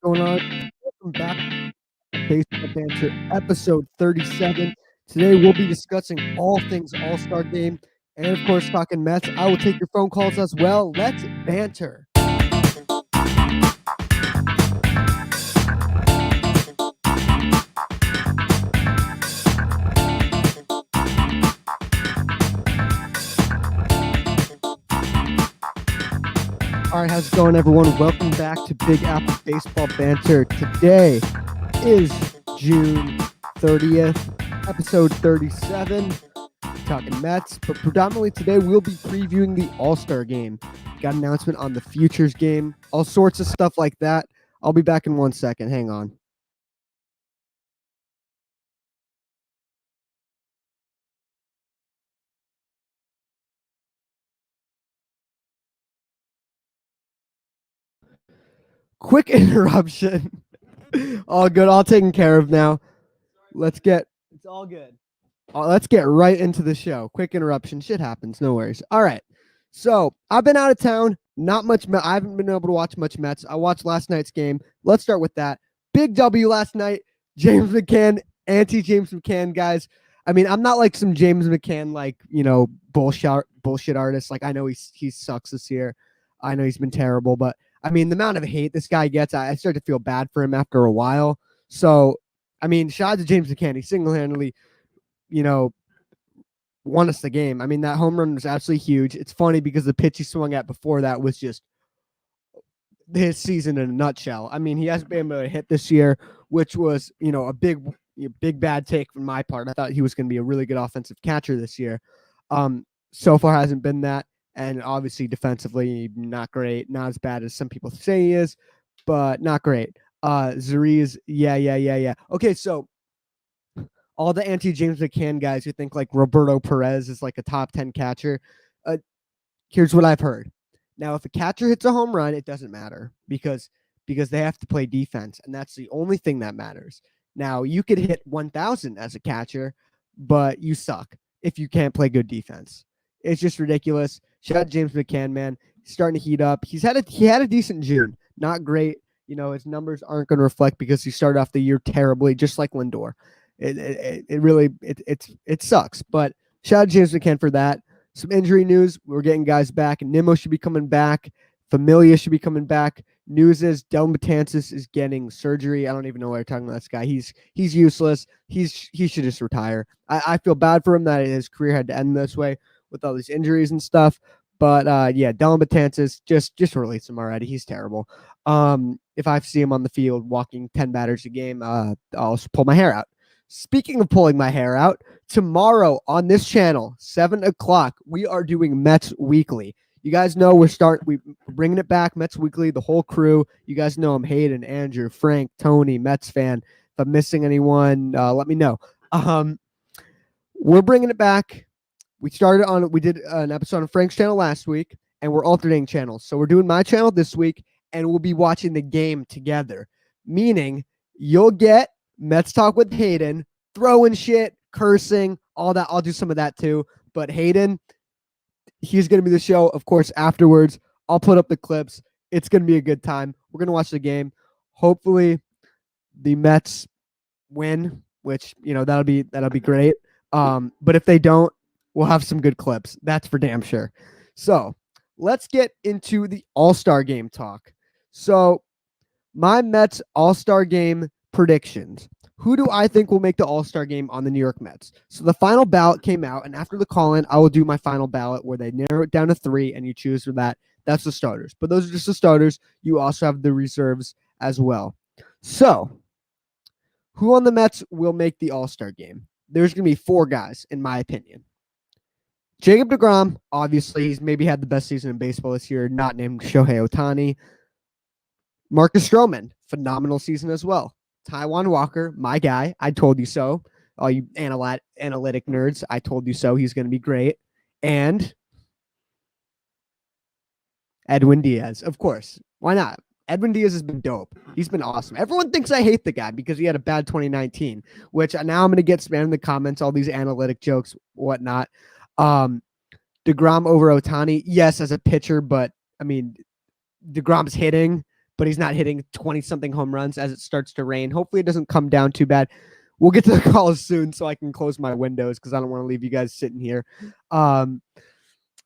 going on? Welcome back to Baseball Banter, episode 37. Today we'll be discussing all things All Star Game and, of course, talking Mets. I will take your phone calls as well. Let's banter. All right, how's it going, everyone? Welcome back to Big Apple Baseball Banter. Today is June 30th, episode 37. Talking Mets, but predominantly today we'll be previewing the All Star Game. Got an announcement on the Futures game, all sorts of stuff like that. I'll be back in 1 second. Hang on. Quick interruption. All good, all taken care of now. It's all good. Let's get right into the show. Quick interruption. Shit happens. No worries. All right. So I've been out of town. Not much. I haven't been able to watch much Mets. I watched last night's game. Let's start with that. Big W last night. James McCann, anti-James McCann guys. I mean, I'm not like some James McCann, like, bullshit artist. Like, I know he sucks this year. I know he's been terrible, but I mean, the amount of hate this guy gets, I start to feel bad for him after a while. So, I mean, shout out to James McCann. He single-handedly, won us the game. I mean, that home run was absolutely huge. It's funny because the pitch he swung at before that was just his season in a nutshell. I mean, he hasn't been able to hit this year, which was, a big bad take from my part. I thought he was going to be a really good offensive catcher this year. So far hasn't been that. And obviously defensively, not great. Not as bad as some people say he is, but not great. Zariz, yeah. Okay, so all the anti-James McCann guys who think like Roberto Perez is like a top 10 catcher, here's what I've heard. Now, if a catcher hits a home run, it doesn't matter because they have to play defense, and that's the only thing that matters. Now, you could hit 1,000 as a catcher, but you suck if you can't play good defense. It's just ridiculous. Shout out James McCann, man. He's starting to heat up. He had a decent June. Not great. His numbers aren't going to reflect because he started off the year terribly, just like Lindor. It really sucks. But shout out James McCann for that. Some injury news. We're getting guys back. Nimmo should be coming back. Familia should be coming back. News is Del Matanzas is getting surgery. I don't even know why you're talking about this guy. He's useless. He should just retire. I feel bad for him that his career had to end this way with all these injuries and stuff. But Del Matanzas, just release him already. He's terrible. If I see him on the field walking 10 batters a game, I'll pull my hair out. Speaking of pulling my hair out, tomorrow on this channel, 7 o'clock, we are doing Mets Weekly. You guys know we're bringing it back, Mets Weekly, the whole crew. You guys know I'm Hayden, Andrew, Frank, Tony, Mets fan. If I'm missing anyone, let me know. We're bringing it back. We did an episode on Frank's channel last week, and we're alternating channels. So we're doing my channel this week, and we'll be watching the game together, meaning you'll get Mets Talk with Hayden, throwing shit, cursing, all that. I'll do some of that too. But Hayden, he's going to be the show, of course, afterwards. I'll put up the clips. It's going to be a good time. We're going to watch the game. Hopefully the Mets win, which, that'll be great. But if they don't, we'll have some good clips. That's for damn sure. So let's get into the All-Star Game talk. So my Mets All-Star Game predictions. Who do I think will make the All-Star Game on the New York Mets? So the final ballot came out, and after the call-in, I will do my final ballot where they narrow it down to 3, and you choose for that. That's the starters. But those are just the starters. You also have the reserves as well. So who on the Mets will make the All-Star Game? There's going to be 4 guys, in my opinion. Jacob deGrom, obviously, he's maybe had the best season in baseball this year, not named Shohei Ohtani. Marcus Stroman, phenomenal season as well. Taijuan Walker, my guy. I told you so. All you analytic nerds, I told you so. He's going to be great. And Edwin Diaz, of course. Why not? Edwin Diaz has been dope. He's been awesome. Everyone thinks I hate the guy because he had a bad 2019, which now I'm going to get spammed in the comments, all these analytic jokes, whatnot. DeGrom over Ohtani, yes, as a pitcher, but I mean, DeGrom's hitting but he's not hitting 20-something home runs as it starts to rain. Hopefully it doesn't come down too bad. We'll get to the calls soon so I can close my windows because I don't want to leave you guys sitting here.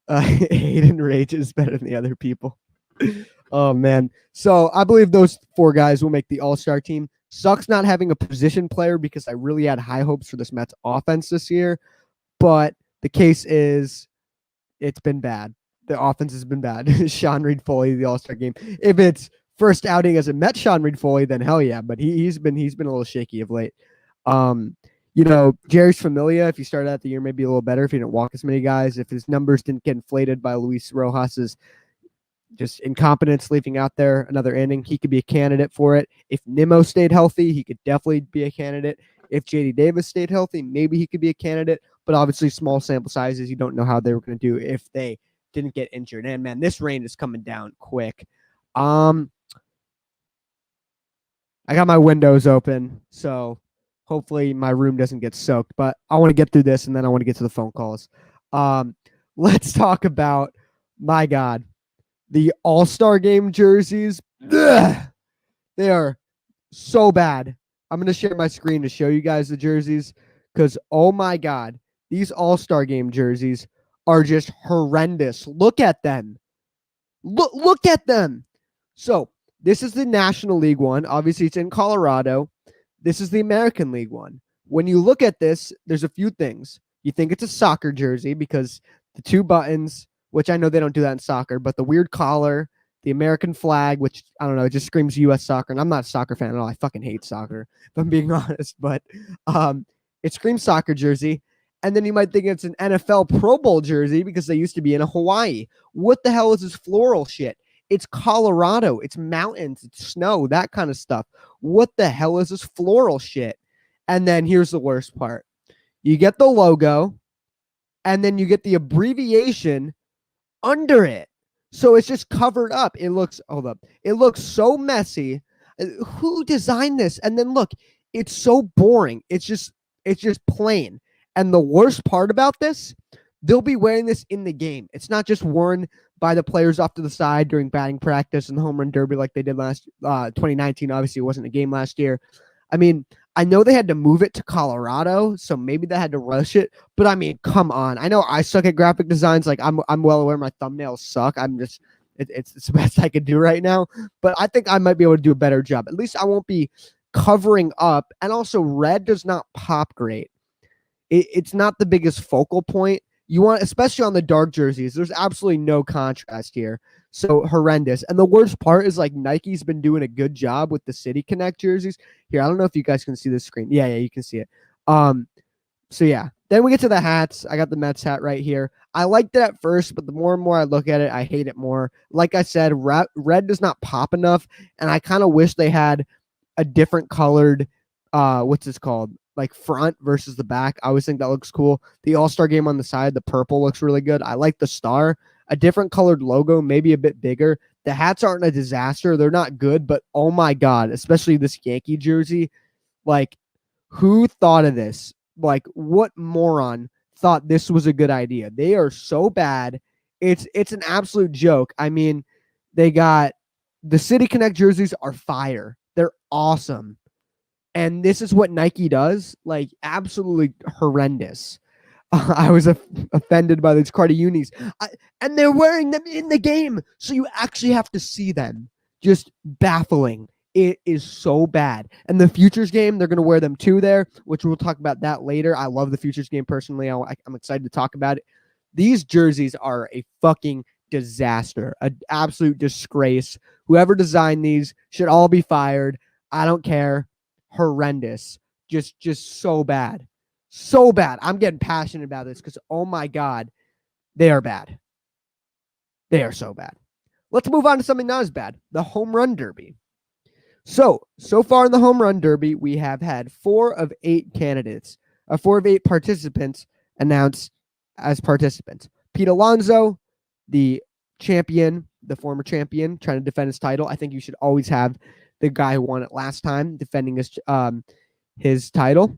Hayden Rage is better than the other people. Oh, man. So I believe those 4 guys will make the All-Star team. Sucks not having a position player because I really had high hopes for this Mets offense this year. But the case is it's been bad. The offense has been bad. Sean Reed-Foley, the All-Star game. If it's first outing as a Met Sean Reed-Foley, then hell yeah. But he's been a little shaky of late. Jerry's Familia, if he started out the year, maybe a little better if he didn't walk as many guys. If his numbers didn't get inflated by Luis Rojas's just incompetence leaving out there another inning, he could be a candidate for it. If Nimmo stayed healthy, he could definitely be a candidate. If JD Davis stayed healthy, maybe he could be a candidate. But obviously, small sample sizes, you don't know how they were going to do if they didn't get injured. And man, this rain is coming down quick. I got my windows open, so hopefully my room doesn't get soaked. But I want to get through this, and then I want to get to the phone calls. Let's talk about, my God, the All-Star Game jerseys. Ugh, they are so bad. I'm going to share my screen to show you guys the jerseys because, oh my God, these All-Star Game jerseys are just horrendous. Look at them. Look at them. So this is the National League one. Obviously, it's in Colorado. This is the American League one. When you look at this, there's a few things. You think it's a soccer jersey because the 2 buttons, which I know they don't do that in soccer, but the weird collar, the American flag, which I don't know, it just screams U.S. soccer. And I'm not a soccer fan at all. I fucking hate soccer, if I'm being honest. But it screams soccer jersey. And then you might think it's an NFL Pro Bowl jersey because they used to be in Hawaii. What the hell is this floral shit? It's Colorado. It's mountains. It's snow, that kind of stuff. What the hell is this floral shit? And then here's the worst part. You get the logo, and then you get the abbreviation under it. So it's just covered up. It looks so messy. Who designed this? And then look, it's so boring. It's just plain. And the worst part about this, they'll be wearing this in the game. It's not just worn by the players off to the side during batting practice and the home run derby like they did last 2019. Obviously, it wasn't a game last year. I mean, I know they had to move it to Colorado, so maybe they had to rush it. But I mean, come on. I know I suck at graphic designs. Like I'm well aware my thumbnails suck. It's the best I could do right now. But I think I might be able to do a better job. At least I won't be covering up. And also, red does not pop great. It's not the biggest focal point. You want, especially on the dark jerseys, there's absolutely no contrast here. So horrendous. And the worst part is like Nike's been doing a good job with the City Connect jerseys. Here, I don't know if you guys can see the screen. Yeah, you can see it. So yeah. Then we get to the hats. I got the Mets hat right here. I liked it at first, but the more and more I look at it, I hate it more. Like I said, red does not pop enough, and I kind of wish they had a different colored, what's this called? Like front versus the back. I always think that looks cool. The All-Star Game on the side, the purple looks really good. I like the star. A different colored logo, maybe a bit bigger. The hats aren't a disaster. They're not good, but oh my God, especially this Yankee jersey. Like, who thought of this? Like, what moron thought this was a good idea? They are so bad. It's an absolute joke. I mean, they got the City Connect jerseys are fire. They're awesome. And this is what Nike does, like absolutely horrendous. I was offended by these Cardi-Unis. And they're wearing them in the game, so you actually have to see them. Just baffling. It is so bad. And the Futures game, they're going to wear them too there, which we'll talk about that later. I love the Futures game personally. I'm excited to talk about it. These jerseys are a fucking disaster, an absolute disgrace. Whoever designed these should all be fired. I don't care. Horrendous. Just so bad. So bad. I'm getting passionate about this because, oh my God, they are bad. They are so bad. Let's move on to something not as bad. The Home Run Derby. So far in the Home Run Derby, we have had 4 of 8 candidates, 4 of 8 participants announced as participants. Pete Alonso, the champion, the former champion, trying to defend his title. I think you should always have the guy who won it last time defending his title.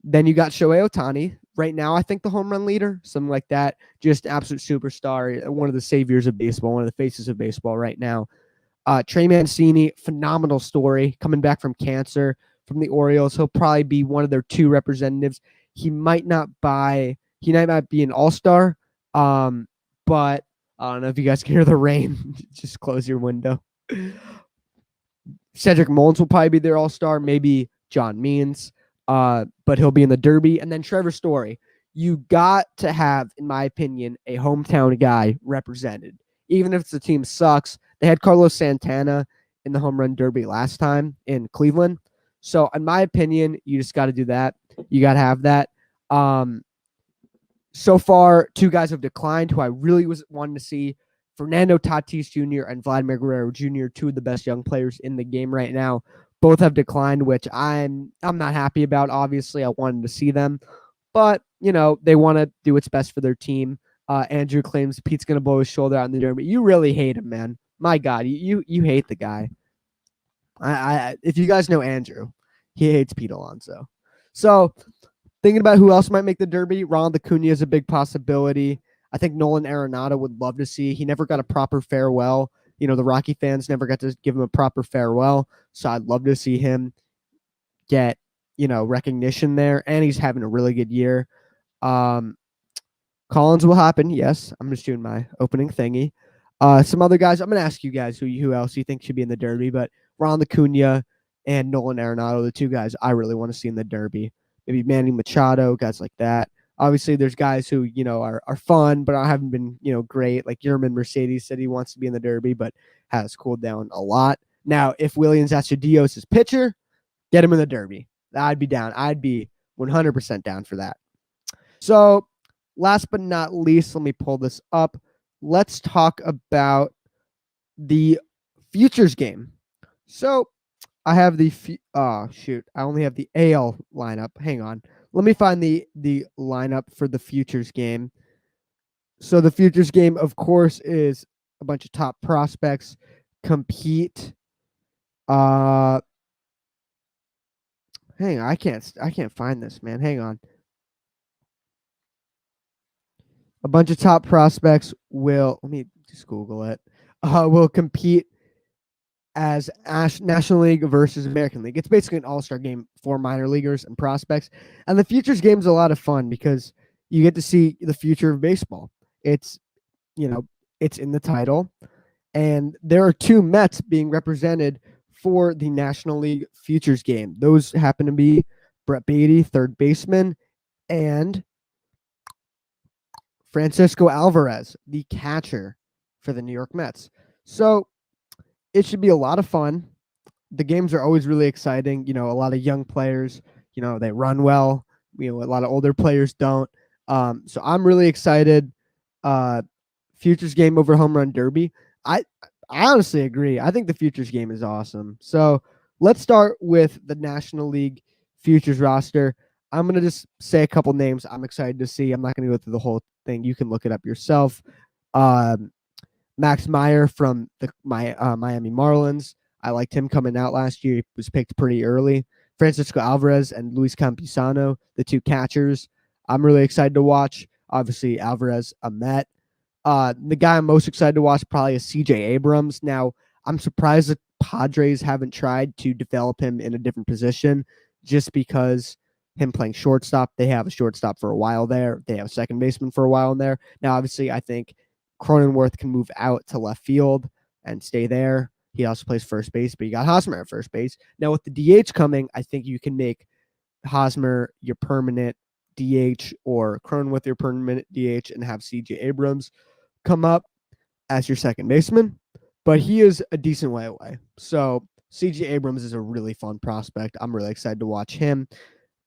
Then you got Shohei Ohtani. Right now, I think the home run leader, something like that. Just absolute superstar, one of the saviors of baseball, one of the faces of baseball right now. Trey Mancini, phenomenal story, coming back from cancer from the Orioles. He'll probably be one of their 2 representatives. He might not be an all-star, but I don't know if you guys can hear the rain. Just close your window. Cedric Mullins will probably be their all-star, maybe John Means, but he'll be in the Derby. And then Trevor Story. You got to have, in my opinion, a hometown guy represented. Even if the team sucks, they had Carlos Santana in the home run derby last time in Cleveland. So, in my opinion, you just got to do that. You got to have that. So far, 2 guys have declined who I really was wanting to see. Fernando Tatis Jr. and Vladimir Guerrero Jr., 2 of the best young players in the game right now. Both have declined, which I'm not happy about. Obviously, I wanted to see them. But, they want to do what's best for their team. Andrew claims Pete's going to blow his shoulder out in the derby. You really hate him, man. My God, you hate the guy. If you guys know Andrew, he hates Pete Alonso. So, thinking about who else might make the derby, Ronald Acuna is a big possibility. I think Nolan Arenado would love to see. He never got a proper farewell. The Rocky fans never got to give him a proper farewell. So I'd love to see him get, recognition there. And he's having a really good year. Collins will happen. Yes, I'm just doing my opening thingy. Some other guys, I'm going to ask you guys who else you think should be in the derby, but Ronald Acuna and Nolan Arenado, the 2 guys I really want to see in the derby. Maybe Manny Machado, guys like that. Obviously, there's guys who, are fun, but haven't been, great. Like Yerman Mercedes said he wants to be in the derby, but has cooled down a lot. Now, if Williams Astudillos is pitcher, get him in the derby. I'd be down. I'd be 100% down for that. So, last but not least, let me pull this up. Let's talk about the futures game. So, I have I only have the AL lineup. Hang on. Let me find the lineup for the futures game. So the futures game, of course, is a bunch of top prospects compete. Hang on, I can't find this, man. Hang on. A bunch of top prospects let me just Google it. Will compete as National League versus American League. It's basically an all-star game for minor leaguers and prospects. And the futures game is a lot of fun because you get to see the future of baseball. It's in the title. And there are 2 Mets being represented for the National League futures game. Those happen to be Brett Beatty, third baseman, and Francisco Alvarez, the catcher for the New York Mets. So it should be a lot of fun. The games are always really exciting. A lot of young players, they run well. A lot of older players don't. So I'm really excited. Futures game over home run derby. I honestly agree. I think the futures game is awesome. So let's start with the National League futures roster. I'm going to just say a couple names I'm excited to see. I'm not going to go through the whole thing. You can look it up yourself. Max Meyer from the Miami Marlins. I liked him coming out last year. He was picked pretty early. Francisco Alvarez and Luis Campusano, the 2 catchers. I'm really excited to watch. Obviously, Alvarez, a Met. The guy I'm most excited to watch probably is CJ Abrams. Now, I'm surprised the Padres haven't tried to develop him in a different position just because him playing shortstop, they have a shortstop for a while there. They have a second baseman for a while in there. Now, obviously, I think Cronenworth can move out to left field and stay there. He also plays first base, but you got Hosmer at first base. Now, with the DH coming, I think you can make Hosmer your permanent DH or Cronenworth your permanent DH and have CJ Abrams come up as your second baseman. But he is a decent way away. So CJ Abrams is a really fun prospect. I'm really excited to watch him.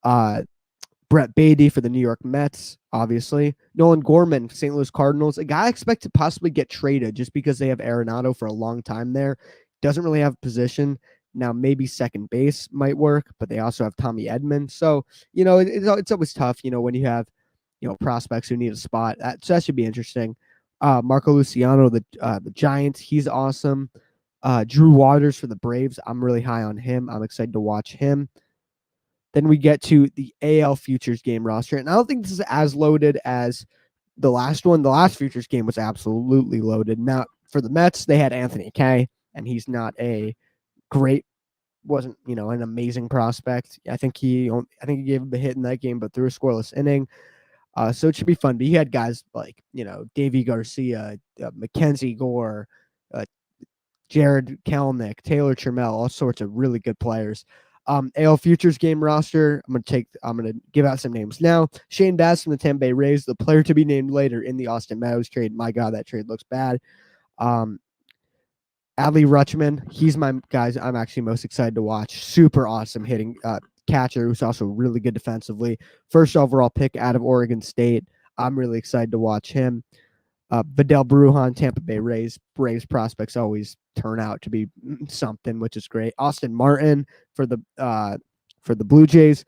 Brett Beatty for the New York Mets, obviously. Nolan Gorman, St. Louis Cardinals. A guy I expect to possibly get traded just because they have Arenado for a long time there. Doesn't really have a position. Now, maybe second base might work, but they also have Tommy Edman. So, it's always tough, when you have, prospects who need a spot. So that should be interesting. Marco Luciano, the Giants, he's awesome. Drew Waters for the Braves. I'm really high on him. I'm excited to watch him. Then we get to the AL futures game roster. And I don't think this is as loaded as the last one. The last futures game was absolutely loaded. Now, for the Mets, they had Anthony Kay. and he's not a great, wasn't an amazing prospect. I think he gave him a hit in that game, but threw a scoreless inning. So it should be fun. But he had guys like Davy Garcia, Mackenzie Gore, uh, Jared Kelnick, Taylor Trammell, all sorts of really good players. AL Futures game roster. I'm gonna give out some names now. Shane Bass from the Tampa Bay Rays, the player to be named later in the Austin Meadows trade. My God, that trade looks bad. Adley Rutschman, he's my guys I'm actually most excited to watch. Super awesome hitting catcher who's also really good defensively. First overall pick out of Oregon State. I'm really excited to watch him. Vidal Brujan, Tampa Bay Rays. Braves prospects always turn out to be something, which is great. Austin Martin for the Blue Jays.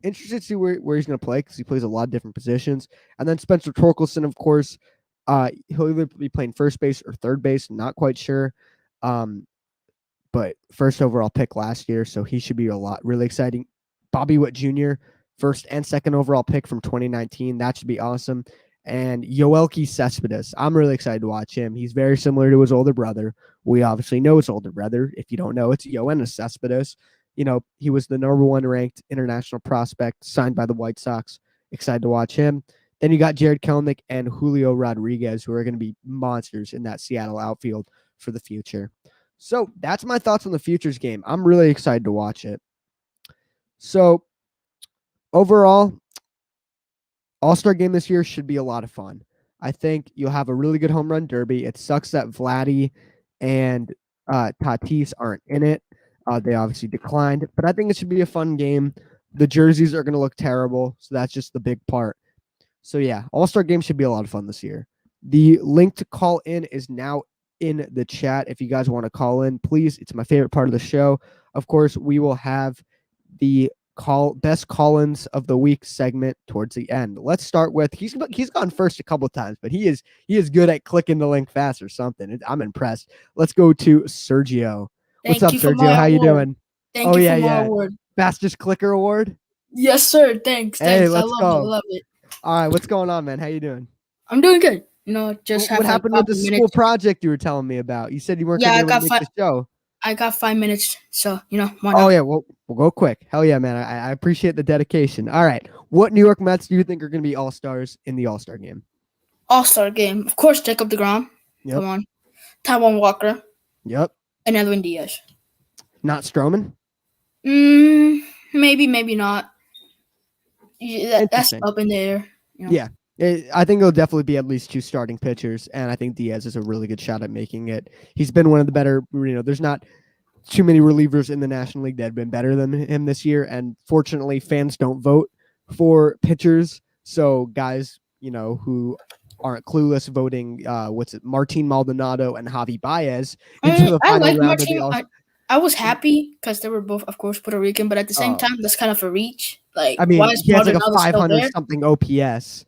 Interested to see where he's going to play because he plays a lot of different positions. And then Spencer Torkelson, of course. He'll either be playing first base or third base. Not quite sure. But first overall pick last year, so he should be really exciting. Bobby Witt Jr., first and second overall pick from 2019. That should be awesome. And Yoelqui Cespedes, I'm really excited to watch him. He's very similar to his older brother. We obviously know his older brother. If you don't know, it's Yoenis Cespedes. He was the number 1 ranked international prospect signed by the White Sox. Excited to watch him. Then you got Jared Kelnick and Julio Rodriguez, who are going to be monsters in that Seattle outfield for the future. So that's my thoughts on the Futures game. I'm really excited to watch it. So overall, All-Star game this year should be a lot of fun. I think you'll have a really good home run derby. It sucks that Vladdy and Tatis aren't in it. They obviously declined, but I think it should be a fun game. The jerseys are going to look terrible, so that's just the big part. So yeah, All-Star game should be a lot of fun this year. The link to call in is now in the chat. If you guys want to call in, please. It's my favorite part of the show. Of course, we will have the best call-ins of the week segment towards the end. Let's start with he's gone first a couple of times, but he is good at clicking the link fast or something. I'm impressed. Let's go to Sergio. What's up, Sergio? How you doing? Thank you for my award. Fastest clicker award? Yes, sir. Thanks. Hey, I love it. All right, what's going on, man? How you doing? I'm doing good. Just what happened with the school project you were telling me about? You said you weren't going to make the show. I got 5 minutes, so why not? Oh yeah, we'll go quick. Hell yeah, man! I appreciate the dedication. All right, what New York Mets do you think are going to be all-stars in the All-Star game? All-Star game, of course. Jacob deGrom. Yep. Come on. Taijuan Walker. Yep. And Edwin Diaz. Not Stroman. Maybe not. That's up in the air. Yeah. I think it'll definitely be at least 2 starting pitchers, and I think Diaz is a really good shot at making it. He's been one of the better, there's not too many relievers in the National League that have been better than him this year, and fortunately, fans don't vote for pitchers, so guys, who aren't clueless voting, Martin Maldonado and Javi Baez into the final round of the All-Star. I was happy because they were both, of course, Puerto Rican, but at the same time, that's kind of a reach. Like, I mean, why is he has like a 500 something OPS.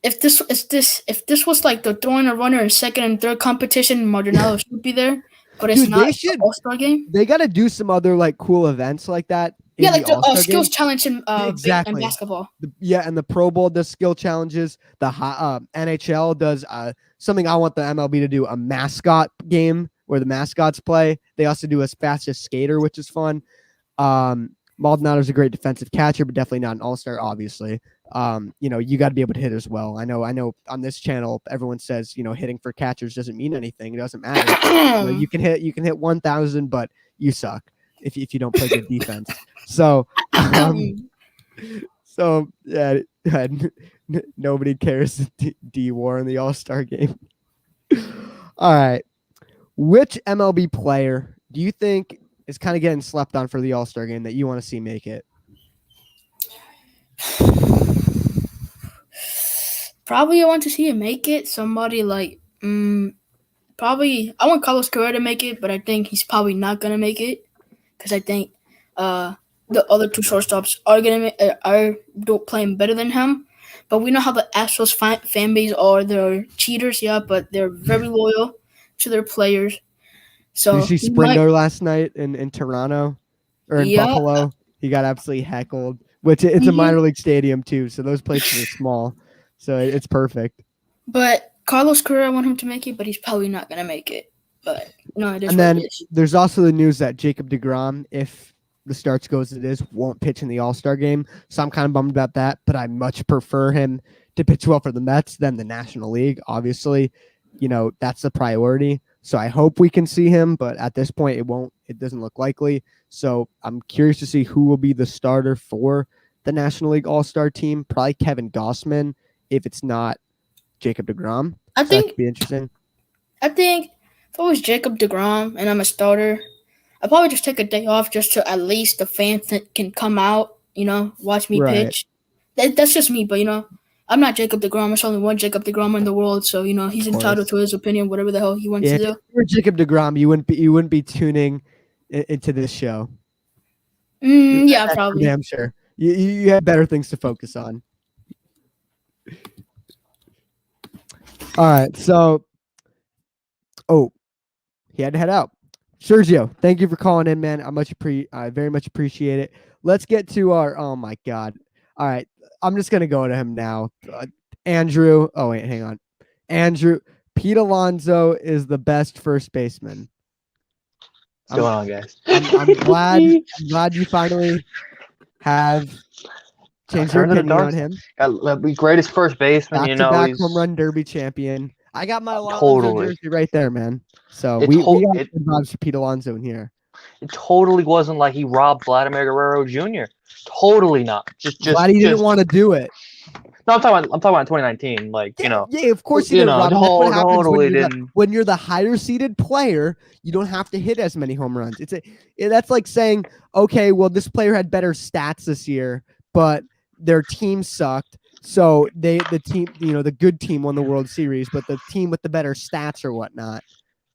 If this was like the throwing a runner in second and third competition, Maldonado should be there. But it's not an All-Star game. They got to do some other like cool events like that. Yeah, like the skills challenge in exactly. in basketball. And the Pro Bowl does skill challenges. The NHL does something I want the MLB to do, a mascot game where the mascots play. They also do a fastest skater, which is fun. Maldonado's a great defensive catcher, but definitely not an all-star, obviously. You got to be able to hit as well. I know on this channel, everyone says, hitting for catchers doesn't mean anything. It doesn't matter. You can hit 1,000, but you suck if you don't play good defense. So, yeah, nobody cares D War in the All-Star game. All right. Which MLB player do you think is kind of getting slept on for the All-Star game that you want to see make it? Probably I want to see him make it. Somebody like probably I want Carlos Correa to make it, but I think he's probably not gonna make it because I think the other 2 shortstops are playing better than him. But we know how the Astros fan base are. They're cheaters, yeah, but they're very loyal to their players. So did you see Springer last night in Toronto or in Buffalo? He got absolutely heckled. Which it's a minor league stadium too, so those places are small. So it's perfect. But Carlos Correa, I want him to make it, but he's probably not gonna make it. But no, it is And what then it is. there's also the news that Jacob deGrom, if the starts goes as it is, won't pitch in the All-Star game. So I'm kind of bummed about that, but I much prefer him to pitch well for the Mets than the National League. Obviously, that's the priority. So I hope we can see him, but at this point it doesn't look likely. So I'm curious to see who will be the starter for the National League All-Star team. Probably Kevin Gossman if it's not Jacob deGrom. I So that think could be interesting. if I was Jacob deGrom and I'm a starter, I'd probably just take a day off just to at least the fans can come out, watch me Right. pitch. That's just me, but I'm not Jacob deGrom. There's only one Jacob deGrom in the world, so he's entitled to his opinion, whatever the hell he wants to do. If you were Jacob deGrom, you wouldn't be tuning into this show. Yeah, probably. I'm sure. You have better things to focus on. All right, so he had to head out. Sergio, thank you for calling in, man. I very much appreciate it. Let's get to our. Oh my God! All right, I'm just gonna go to him now. Andrew. Oh wait, hang on. Andrew. Pete Alonso is the best first baseman. What's going on, guys? I'm glad you finally have changed your opinion on him. The greatest first baseman, Back-to-back he's home run derby champion. I got my Alonso totally jersey right there, man. So It we to- got it- good vibes for Pete Alonso in here. It totally wasn't like he robbed Vladimir Guerrero Jr. Totally not. Just Glad he didn't want to do it. No, I'm talking about 2019. Yeah, of course he didn't. Rob. That's what happens totally when didn't. when you're the higher seeded player, you don't have to hit as many home runs. That's like saying, okay, well, this player had better stats this year, but their team sucked. So the team, the good team won the World Series, but the team with the better stats or whatnot.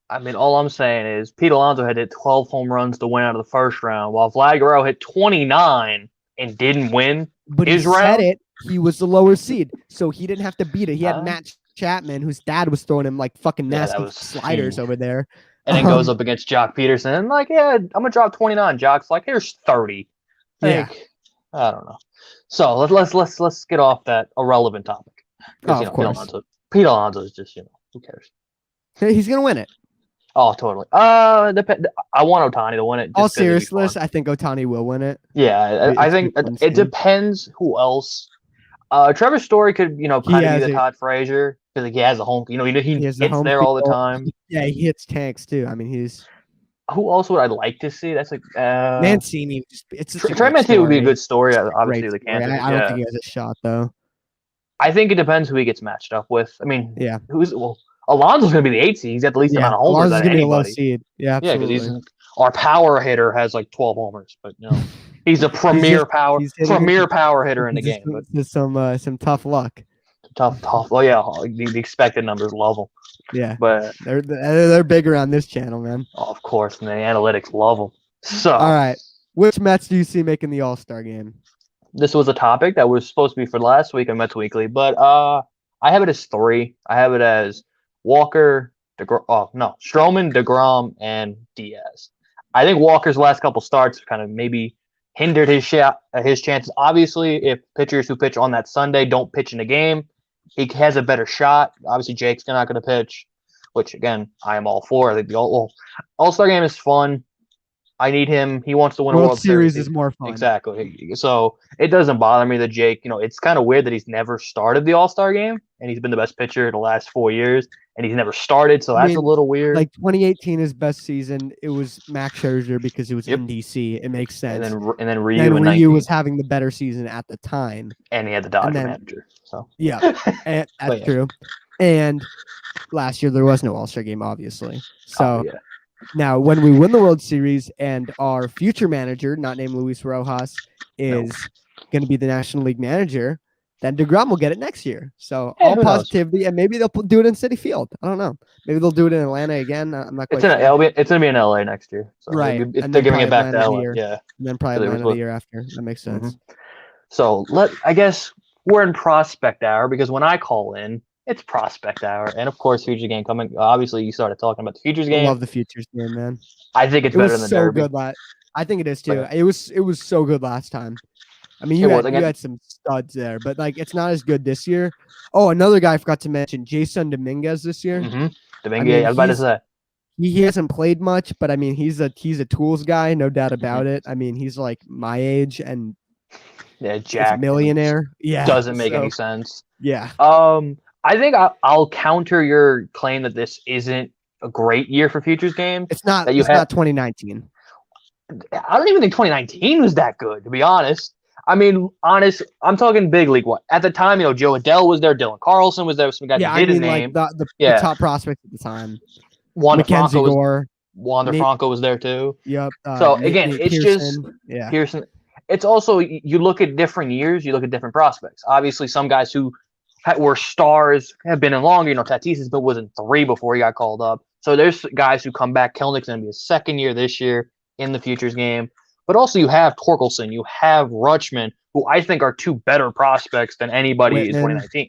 I mean, all I'm saying is Pete Alonso had hit 12 home runs to win out of the first round, while Vlad Guerrero hit 29 and didn't win. But his he round. said it. He was the lower seed, so he didn't have to beat it. He had Matt Chapman, whose dad was throwing him like fucking nasty sliders over there. And then goes up against Jock Peterson. And I'm gonna drop 29. Jock's like, here's 30. I don't know. So let's get off that irrelevant topic. Of course. Pete Alonso is just who cares? He's gonna win it. Oh, totally. I want Ohtani to win it. All seriousness, I think Ohtani will win it. Yeah, I think it depends who else. Trevor Story could, kind of be the Todd Frazier because he has a home. He hits there all the time. Yeah, he hits tanks too. I mean, he's. Who else would I like to see? That's like Mancini. Trey Mancini would be a good story. Obviously, the Kansas. I don't think he has a shot though. I think it depends who he gets matched up with. I mean, yeah. Alonso's going to be the 8 seed. He's got the least amount of homers out of anybody. Low seed. Yeah, absolutely. Yeah, because our power hitter has like 12 homers, but he's a premier power hitter in the game. But just some tough luck. Tough. Oh yeah, the expected numbers love them. Yeah, but they're big around this channel, man. Oh, of course, and the analytics love them. So, all right, which Mets do you see making the All Star game? This was a topic that was supposed to be for last week on Mets Weekly, but I have it as 3. I have it as Walker, Stroman, DeGrom, and Diaz. I think Walker's last couple starts kind of maybe hindered his chances. Obviously, if pitchers who pitch on that Sunday don't pitch in the game, he has a better shot. Obviously, Jake's not going to pitch, which, again, I am all for. I think the All-Star game is fun. I need him. He wants to win a World Series. Is more fun. Exactly. So it doesn't bother me that Jake, it's kind of weird that he's never started the All-Star game, and he's been the best pitcher the last 4 years, and he's never started, so that's a little weird. Like 2018, his best season, it was Max Scherzer because it was in DC. It makes sense. And then Ryu was having the better season at the time. And he had the Dodger manager. So yeah, that's true. And last year there was no All-Star game, obviously. So now when we win the World Series and our future manager, not named Luis Rojas, is going to be the National League manager, then DeGrom will get it next year. So all positivity, and maybe they'll do it in Citi Field. I don't know. Maybe they'll do it in Atlanta again. I'm not quite sure. It's going to be in LA next year. So right. If they're giving it back to LA. Yeah. And then probably Atlanta the year after. That makes sense. Mm-hmm. So I guess we're in prospect hour because when I call in, it's prospect hour. And of course, Futures game coming. Obviously, you started talking about the Futures game. I love the Futures game, man. I think it's better than the Derby. Good I think it is too. It was so good last time. I mean, you had some studs there, but it's not as good this year. Oh, another guy I forgot to mention, Jason Dominguez this year. Mm-hmm. Dominguez, I was about to say. he hasn't played much, but I mean, he's a tools guy, no doubt about it. I mean, he's like my age and Yeah, he's a Jack millionaire. Yeah, doesn't make so, any sense. Yeah, I think I'll counter your claim that this isn't a great year for futures games. it's not. That you It's have. not 2019. I don't even think 2019 was that good, to be honest. I mean, I'm talking big league one. At the time, Joe Adele was there, Dylan Carlson was there, some guys Yeah, who did I mean, a name. like the Yeah. top prospects at the time. Wander Mackenzie Franco Gore. Wander Nate- Franco was there too. Yep. So again, Nate it's Pearson, just yeah. Pearson. It's also you look at different years, you look at different prospects. Obviously, some guys who were stars have been in longer. Tatis was in 3 before he got called up. So there's guys who come back. Kelnick's going to be his second year this year in the futures game. But also you have Torkelson, you have Rutschman, who I think are 2 better prospects than anybody in 2019.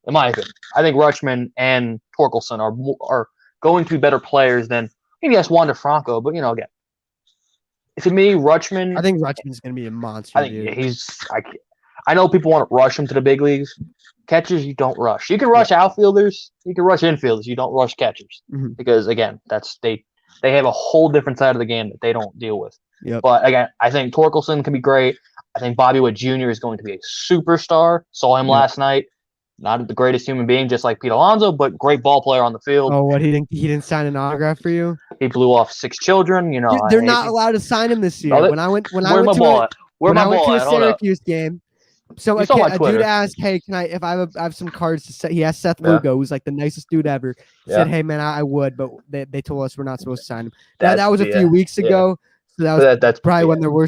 In my opinion, I think Rutschman and Torkelson are going to be better players than maybe yes, Wander Franco. But again, to me, Rutschman. I think Rutschman's going to be a monster. I think I know people want to rush him to the big leagues. Catchers, you don't rush. You can rush outfielders. You can rush infielders. You don't rush catchers because again, they have a whole different side of the game that they don't deal with. Yep. But again, I think Torkelson can be great. I think Bobby Witt Jr. is going to be a superstar. Saw him last night. Not the greatest human being, just like Pete Alonso, but great ball player on the field. Oh, what he didn't sign an autograph for you? He blew off 6 children. Dude, they're not allowed to sign him this year. No, when I went to a a Syracuse game, so a dude asked, "Hey, can I? If I have some cards to set?" He asked Seth Lugo, who's like the nicest dude ever. Said, "Hey, man, I would, but they told us we're not supposed to sign him." That was a few weeks ago. So that's probably when there were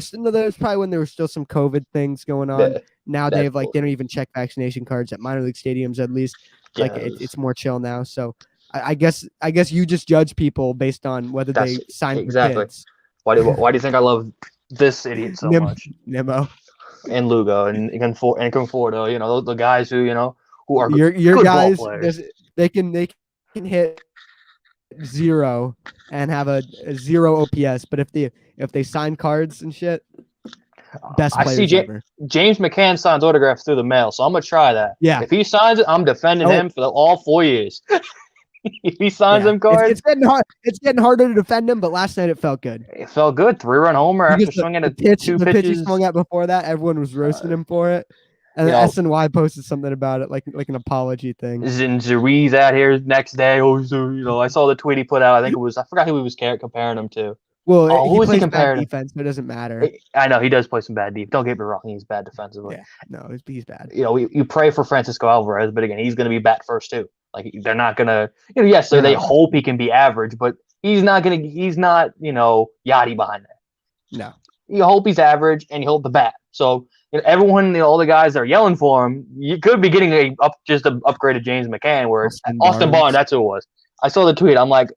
still some COVID things going on. Now they don't even check vaccination cards at minor league stadiums. At least it's more chill now. So I guess you just judge people based on whether they sign exactly. Kids. Why do you think I love this idiot so much? Nemo and Lugo and Conforto. The guys who are your good guys. ball players. They can hit 0 and have a 0 OPS, but if they sign cards and shit, best players I see ever. James McCann signs autographs through the mail, so I'm gonna try that. Yeah, if he signs it, I'm defending him for all 4 years. If he signs them cards, it's getting hard. It's getting harder to defend him, but last night it felt good. It felt good. 3-run homer after swinging a 2 pitches. The pitch he swung at before that, everyone was roasting him for it. And SNY posted something about it, like an apology thing. Zeriz out here next day. I saw the tweet he put out. I forgot who he was comparing him to. Well, who is he comparing? Defense, but it doesn't matter. I know he does play some bad defense. Don't get me wrong, he's bad defensively. Yeah, no, he's bad. You pray for Francisco Alvarez, but again, he's going to be bat first too. Like they're not going to. Yes, they hope he can be average, but he's not going to. He's not Yachty behind that. No, you hope he's average, and you hope the bat. So everyone, all the guys that are yelling for him, you could be getting an upgraded James McCann, where it's Austin Barnes. That's who it was. I saw the tweet. I'm like,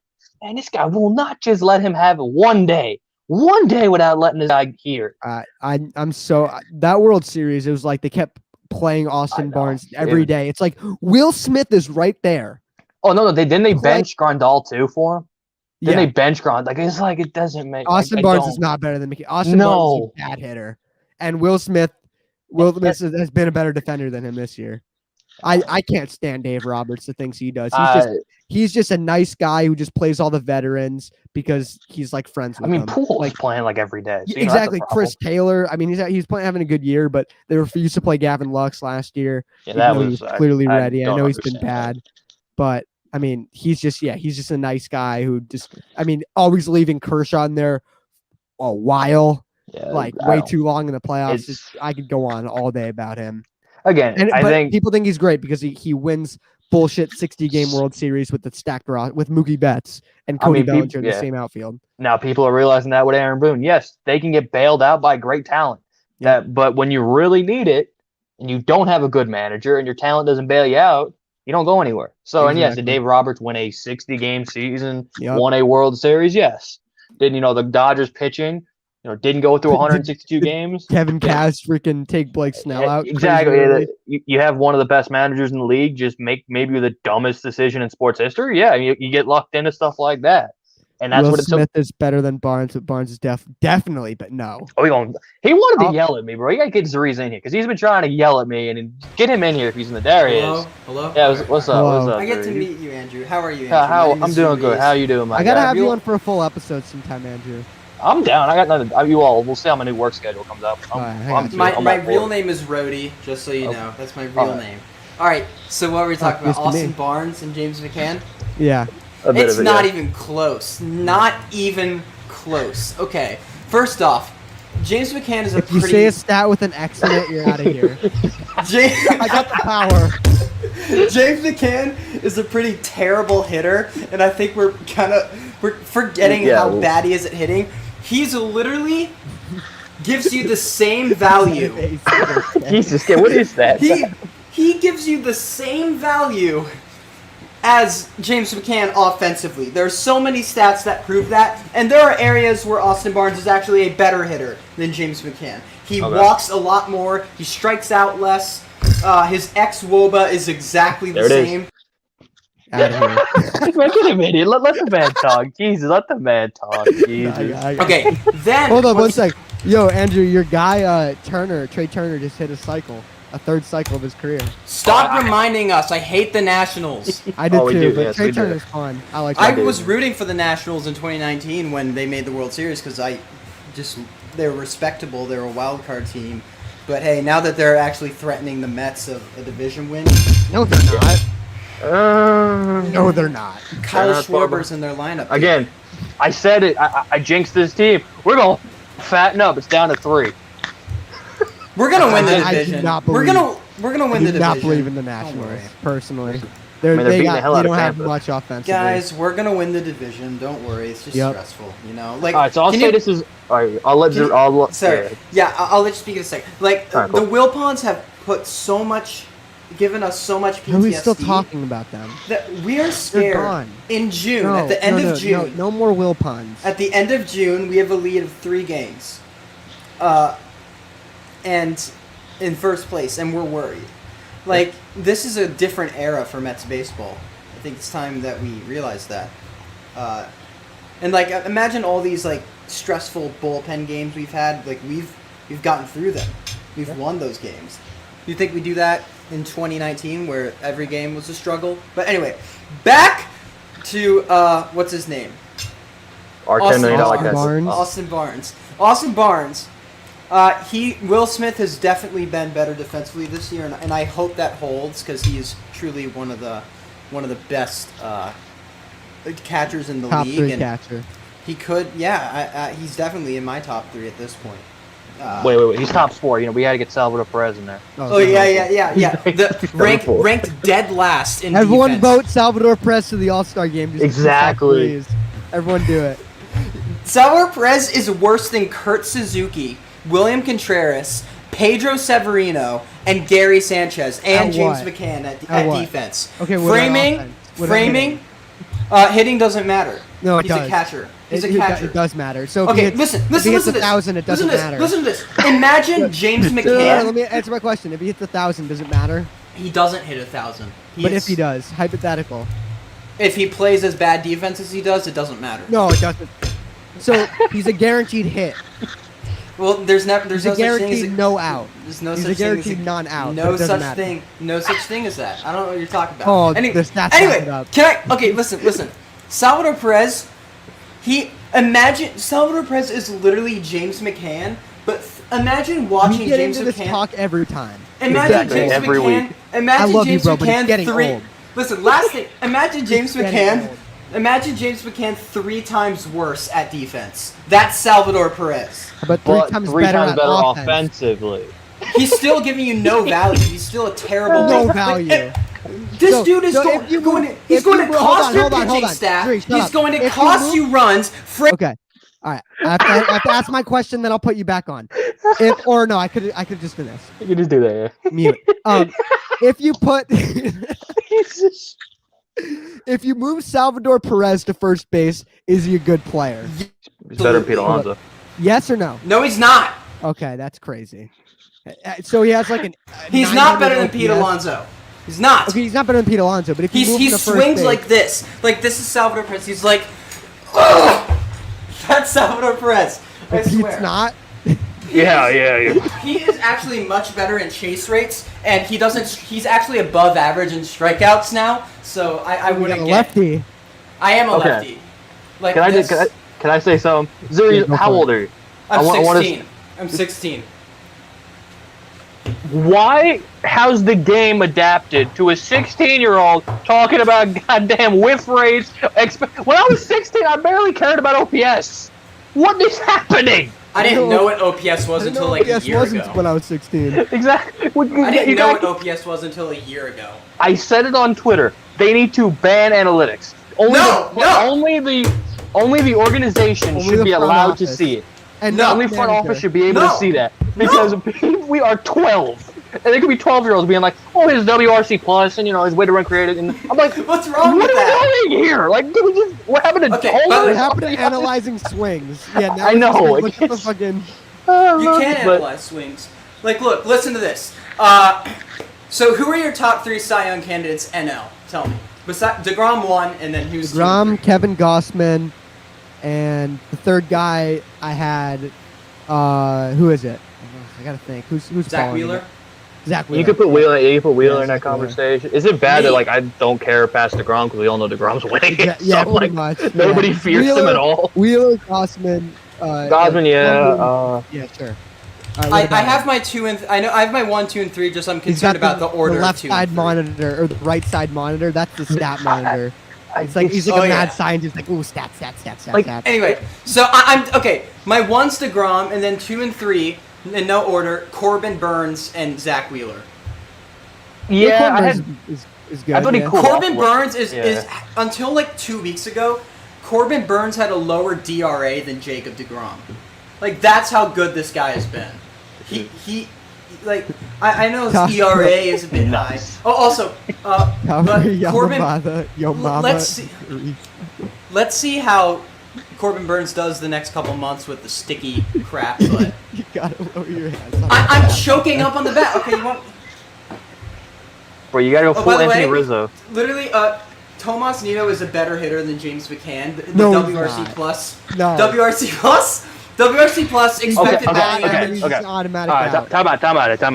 man, this guy will not just let him have one day without letting his guy hear. I'm so that World Series. It was like they kept playing Austin Barnes every day. It's like Will Smith is right there. Oh no, they bench Grandal too for him. Then they bench Grandal. Like it doesn't make Austin Barnes is not better than McCann. Austin Barnes is a bad hitter, and Will Smith has been a better defender than him this year. I can't stand Dave Roberts, the things he does. He's just a nice guy who just plays all the veterans because he's like friends with them. Pujols playing like every day. So exactly. Chris Taylor. I mean, he's having a good year, but they refused to play Gavin Lux last year. Yeah, that was he was clearly ready. I know he's been that. bad, but I mean, he's just a nice guy who always leaving Kershaw in there a while, way too long in the playoffs. I could go on all day about him. Again, I think people think he's great because he wins bullshit 60-game World Series with the stacked roster with Mookie Betts and Cody Bellinger in the same outfield. Now people are realizing that with Aaron Boone. Yes, they can get bailed out by great talent. Yeah. But when you really need it and you don't have a good manager and your talent doesn't bail you out, you don't go anywhere. So, and yes, did Dave Roberts win a 60-game season, won a World Series? Yes. Did the Dodgers pitching? Didn't go through 162 games. Kevin Cass freaking take Blake Snell out. Exactly. You have one of the best managers in the league just make maybe the dumbest decision in sports history. Yeah, you get locked into stuff like that. and that's Will what it took. Smith is better than Barnes, but Barnes is definitely, but no. Oh, he wanted to yell at me, bro. You gotta get Zariz in here because he's been trying to yell at me and get him in here if he's in the. There he is. Hello. Yeah, Alright, what's alright. up? What's up? I get to Zariz? meet you, Andrew. How are you, Andrew? How My name I'm is doing good. Zariz. How you doing, my I gotta guy? have you on for a full episode sometime, Andrew. I'm down. I got nothing. You all. We'll see how my new work schedule comes out. My real name is Rhodey, just so you know. That's my real name. All right. So what were we talking about? Austin Barnes and James McCann? Yeah. It's not even close. Not even close. Okay. First off, James McCann is a pretty... If you say a stat with an X in it, you're out of here. I got the power. James McCann is a pretty terrible hitter, and I think we're forgetting how bad he is at hitting. He's literally gives you the same value. Jesus, what is that? He gives you the same value as James McCann offensively. There are so many stats that prove that, and there are areas where Austin Barnes is actually a better hitter than James McCann. He walks a lot more. He strikes out less. His ex-WOBA is exactly the same. Out of here. Make it a minute. Let the man talk. Jesus, let the man talk. Jesus. Okay, then... Hold on 1 sec. Yo, Andrew, your guy, Trey Turner, just hit a third cycle of his career. Stop reminding us. I hate the Nationals. I did too, but yes, Trey Turner's fun. I like I was rooting for the Nationals in 2019 when they made the World Series because they were respectable. They were a wild card team. But hey, now that they're actually threatening the Mets of a division win. No, they're not. No, they're not. Kyle Schwarber's in their lineup. Again, I said it. I jinxed this team. We're going to fatten up. It's down to 3. We're going to win the division. We're going to win the division. I do not believe in the Nationals, personally. They're beating the hell out they of don't have Tampa. much offensively. Guys, we're going to win the division. Don't worry. It's just stressful, you know? Like, all right, so I'll say this is... All right, I'll let you... I'll let you speak in a second. Like, the Wilpons have put so much... given us so much PTSD. Are we still talking about them? That we are scared. In June, at the end of June... No more Wilpons. At the end of June, we have a lead of 3 games. And in first place, and we're worried. Like, this is a different era for Mets baseball. I think it's time that we realize that. And like, imagine all these like stressful bullpen games we've had. Like, we've gotten through them. We've won those games. You think we do that in 2019, where every game was a struggle? But anyway, back to what's his name? Our $10 million Austin Barnes. Will Smith has definitely been better defensively this year, and I hope that holds because he is truly one of the best catchers in the top league. 3 and catcher. He could, he's definitely in my top 3 at this point. Wait. He's top 4. You know, we had to get Salvador Perez in there. Ranked dead last in Everyone defense. vote Salvador Perez to the All Star Game. Just exactly. Everyone do it. Salvador Perez is worse than Kurt Suzuki, William Contreras, Pedro Severino, and Gary Sanchez, and James McCann at defense. Okay, framing, hitting doesn't matter. No, it He's does. a catcher. He's a catcher. It does matter. So listen if he hits to 1,000, it doesn't matter. Listen to this. Imagine James McCann. Let me answer my question. If he hits 1,000, does it matter? He doesn't hit 1,000. But if he does, hypothetical. If he plays as bad defense as he does, it doesn't matter. No, it doesn't. So he's a guaranteed hit. Well, there's no such thing as no out. There's no he's such a guaranteed thing as non-out. No such thing. No such thing as that. I don't know what you're talking about. Oh, the stats back it up. Listen. Salvador Perez. Salvador Perez is literally James McCann, but imagine watching James McCann. This talk every time. Imagine James every McCann. week. Imagine I love James you, bro, but McCann it's getting old. Listen, last thing. Imagine James McCann. Imagine James McCann 3 times worse at defense. That's Salvador Perez. But 3 times better offensively. He's still giving you no value. He's still a terrible. No value. This dude is going to cost your pitching staff. He's going to cost you runs. Okay. All right. I have to ask my question, then I'll put you back on. I could just do this. You can just do that. Yeah. Mute. If you put, if you move Salvador Perez to first base, is he a good player? He's better than Pete Alonso. Yes or no? No, he's not. Okay, that's crazy. So he has like an. He's not better than Pete Alonso. He's not. Okay, he's not better than Pete Alonso, but if he swings like this is Salvador Perez. He's like, That's Salvador Perez. I If swear. it's not, Yeah. He is actually much better in chase rates, and he's actually above average in strikeouts now. So I we wouldn't got a get. lefty. I am a Okay. lefty. Like Can I this, just can I say something? Zuri, Yeah, go how for it. old are you? I'm I wanna- 16. I'm 16. Why has the game adapted to a 16-year-old talking about goddamn whiff rates? When I was 16, I barely cared about OPS. What is happening? I didn't know what OPS was I didn't until know like a OPS year wasn't ago. when I was 16. Exactly. I didn't You know guys- what OPS was until a year ago. I said it on Twitter. They need to ban analytics. Only the organization Only should the be front allowed to office. see it. And No. not Only the front manager. office should be able No. to see that because we are 12, and there could be 12-year-olds being like, "Oh, his WRC plus, and his way to run creative." And I'm like, What's wrong "What with are that? we doing here? Like, did we just what happened to Okay, Homer?" but What happened to analyzing swings? Yeah, now I it's know, just like, it look at the gets- fucking. You can analyze swings. Like, look, listen to this. So who are your top 3 Cy Young candidates? NL. Tell me. Besides DeGrom 1, and then who's 2 and Grom, 3? Kevin Gossman, and the third guy I had. Who is it? I gotta think. Who's Zach following Wheeler. it? Zach Wheeler. You could put Wheeler. You could put Wheeler Yeah, in that Zach Wheeler. conversation. Is it bad Me. that I don't care past DeGrom because we all know DeGrom's winning? Yeah, So, yeah, pretty like, much. nobody yeah. fears him Wheeler- at all. Wheeler, Gossman. Gosman, yeah. yeah, sure. All right, what I about have him? my 2 and I know I have my 1, 2, and 3. Just I'm He's concerned got about the order the of left 2 and side 3. monitor or the right side monitor. That's the stat monitor. I It's like think he's like Oh, a yeah. mad scientist. Like, ooh, stats. Like, Anyway, so I'm okay. My 1's DeGrom, and then 2 and 3 in no order: Corbin, Burns, and Zach Wheeler. Yeah, I had. is good. I thought he yeah. cooled Corbin off. Burns is Yeah. until like 2 weeks ago, Corbin Burns had a lower DRA than Jacob DeGrom. Like that's how good this guy has been. He like I know his Tough. ERA is a bit high. Nice. Oh, also, but Corbin. Yo mama. Let's see how Corbin Burns does the next couple months with the sticky crap. But You gotta lower your hands. I'm choking up on the bat. Okay, you want Bro, you gotta go Oh, full by the Anthony way- Rizzo. literally Tomas Nido is a better hitter than James McCann. The No, he's WRC not. plus. No. WRC plus. WRC plus expected okay, batting okay, average. He's okay. just automatic All right, out. time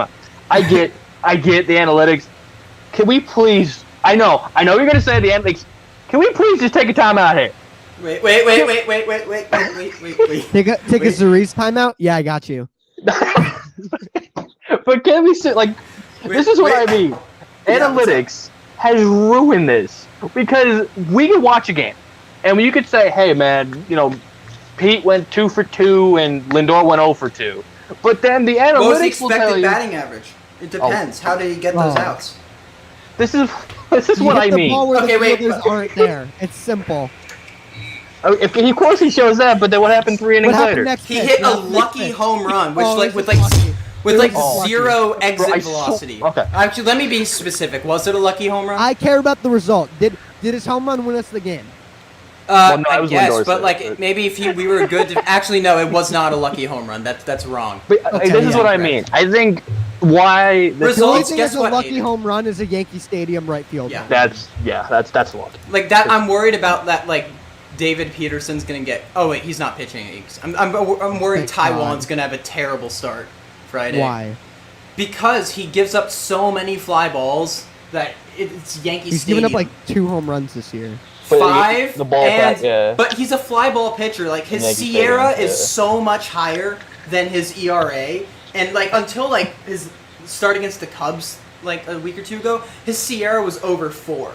out. I get the analytics. Can we please? I know you're gonna say the analytics. Can we please just take a time out here? Wait. Take a Wait. Cerise timeout. Yeah, I got you. But can we sit like? This is what I mean. Yeah, Analytics has ruined this because we can watch a game, and you could say, "Hey, man, Pete went 2 for 2 and Lindor went 0 for 2." But then the What was the analytics will tell expected you. batting average? It depends. How did he get those Oh. outs? This is You what hit I the mean. ball where Okay, the wait, fielders but- aren't there. It's simple. Of course he shows that, but then what happened 3 What innings happened later? next He pitch? hit What a happened next lucky pitch? home run, which Oh, like it with was like lucky. with It like was lucky. 0 exit Bro, velocity. okay. Actually, let me be specific. Was it a lucky home run? I care about the result. Did his home run win us the game? Well, no, it I was guess, Lindor's but hit, like but- maybe if we were good to actually no, it was not a lucky home run. That's wrong. But Okay, this is yeah, what I correct. mean. I think why the The only Results. thing Guess is a what, lucky Aiden? home run is a Yankee Stadium right field. Yeah. home. that's luck. Like that, I'm worried about that. Like David Peterson's gonna get. Oh wait, he's not pitching. I'm worried Thank Taiwan's God. gonna have a terrible start Friday. Why? Because he gives up so many fly balls that it's Yankee He's Stadium. given up like 2 home runs this year. But 5 the ball and back, yeah. but he's a fly ball pitcher. Like his Yankee Sierra Stadium, is yeah. so much higher than his ERA, and like until like his start against the Cubs like a week or two ago, his Sierra was over 4.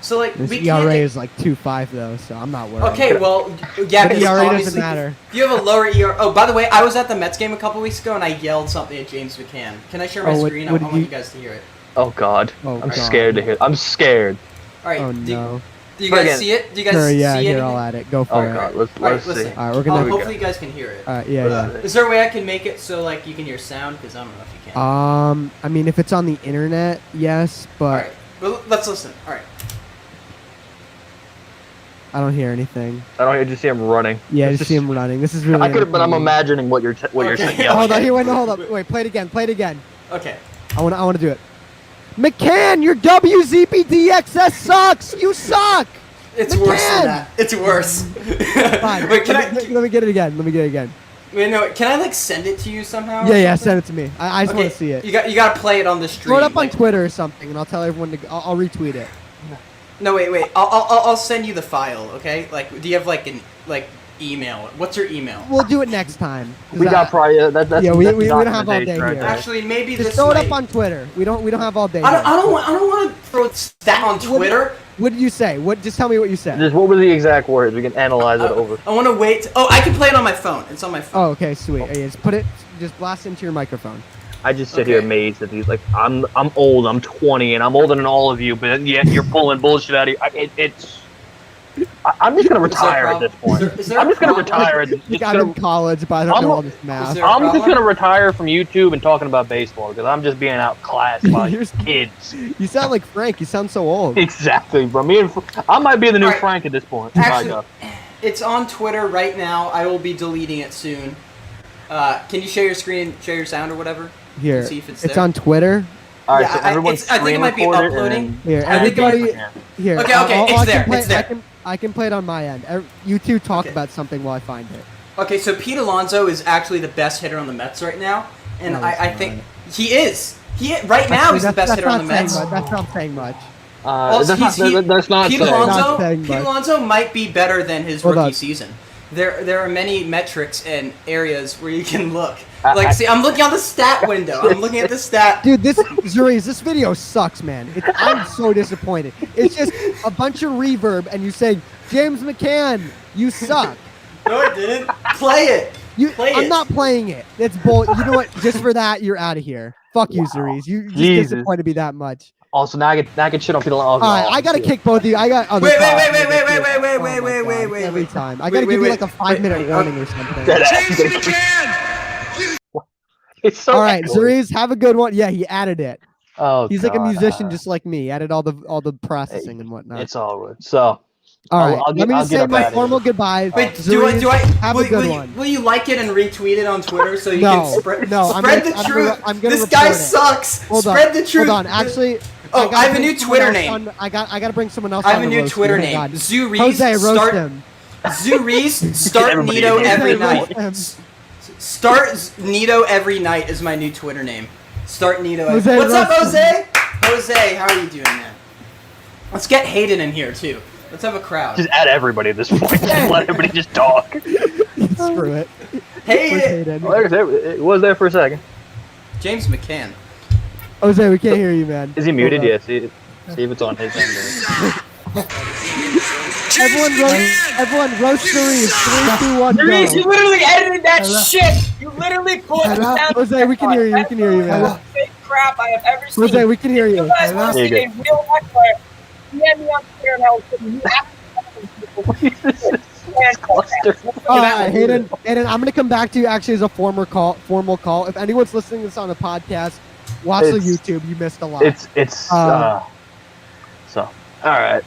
So like His we ERA can't. is like 2.5 though, so I'm not worried. Okay, well, yeah, But because ERA doesn't obviously matter. if you have a lower ERA. Oh, by the way, I was at the Mets game a couple weeks ago and I yelled something at James McCann. Can I share my Oh, what- screen? what I did want you you- guys to hear it. Oh God, Oh, I'm God. scared to hear. I'm scared. All right. Oh do, no. do you guys Again. see it? Do you guys Sure, yeah, see here, anything? I'll add it. Go for Oh it. God, let's All right, see. listen. All right, we're gonna. Here we go. Hopefully you guys can hear it. Yeah. Is there a way I can make it so like you can hear sound? Because I don't know if you can. I mean, if it's on the internet, yes, All but right, well, let's listen. All right. I don't hear anything. I just see him running. Yeah, I It's just see him running. This is really. I could, but I'm entertaining. imagining what you're Okay. saying. Hold on, Okay. here, wait, no, hold up. Wait, play it again. Play it again. Okay. I want to do it. McCann, your WZBDXS sucks. You suck. It's worse than that. It's worse. Fine. Wait, let me get it again. Wait, no. Can I like send it to you somehow? Yeah. Send it to me. I just want to see it. You got to play it on the stream. Throw it up on Twitter or something, and I'll tell everyone to. I'll retweet it. No, wait. I'll send you the file. Okay. Like, do you have like an email? What's your email? We'll do it next time. We got probably that's we don't not have all the day right here. there. Actually, maybe Just this. throw it up on Twitter. We don't have all day. I don't want to throw that on Twitter. What did you say? Just tell me what you said. Just what were the exact words? We can analyze it over. I want to wait. I can play it on my phone. It's on my phone. Oh, okay, sweet. Yeah, just blast into your microphone. I just sit here amazed at these. Like, I'm old. I'm 20, and I'm older than all of you. But yet you're pulling bullshit out of you. I'm just gonna retire at this point. I'm just gonna retire. I'm in college, but I don't know all this math. I'm just gonna retire from YouTube and talking about baseball because I'm just being outclassed by kids. You sound like Frank. You sound so old. Exactly, bro. I might be the new Frank at this point. Actually, it's on Twitter right now. I will be deleting it soon. Can you share your screen, share your sound or whatever? Here, see if it's on Twitter. All right, so everyone's I think it might be uploading. Here, everybody. Here. Okay, it's there. I can play it on my end. You two talk about something while I find it. Okay, so Pete Alonso is actually the best hitter on the Mets right now, and I think he is. Right now he's the best hitter on the Mets. That's not saying much. That's not Pete Alonso might be better than his rookie season. There are many metrics and areas where you can look. See, I'm looking on the stat window. I'm looking at the stat. Dude, this video sucks, man. I'm so disappointed. It's just a bunch of reverb, and you say, James McCann, you suck. No, I didn't. Play it. I'm not playing it. That's bull. You know what? Just for that, you're out of here. Fuck you, Zuriz. You just disappointed me that much. Also, now I get shit on people. All right, I gotta kick both of you. I got other. Wait. Every time. I gotta give you like a 5-minute warning or something. It's so. All right, Zuriz, have a good one. Yeah, he added it. Oh, he's like a musician, just like me. He added all the processing and whatnot. It's all good. So. All right, let me just say my formal goodbye. Wait, do I have a good one? Will you like it and retweet it on Twitter so you can spread the truth? I'm gonna this guy sucks. Spread the truth. Hold on, actually. I have a new Twitter name. I gotta bring someone else. I have a new Twitter name. Zuriz. Jose, roast him. Zuriz, start Nito every night. Start Nito every night is my new Twitter name. Start Nito. What's up, Jose? Jose, how are you doing, man? Let's get Hayden in here too. Let's have a crowd. Just add everybody at this point. Just let everybody just talk. Screw it. Hayden. It was there for a second. James McCann. Jose, we can't hear you, man. Is he muted? Yeah, see if it's on his end. Everyone roast Zuriz. 3, 2, 1, go. Zuriz, you literally edited that shit. You literally put down. Jose, we can hear you. We can hear you, man. Fake crap I have ever seen. Jose, we can hear you. You guys want to see a real heckler? DM me on Twitter and I will put you All right, Hayden, I'm gonna come back to you actually as a formal call. If anyone's listening to this on a podcast, watch the YouTube. You missed a lot. So all right.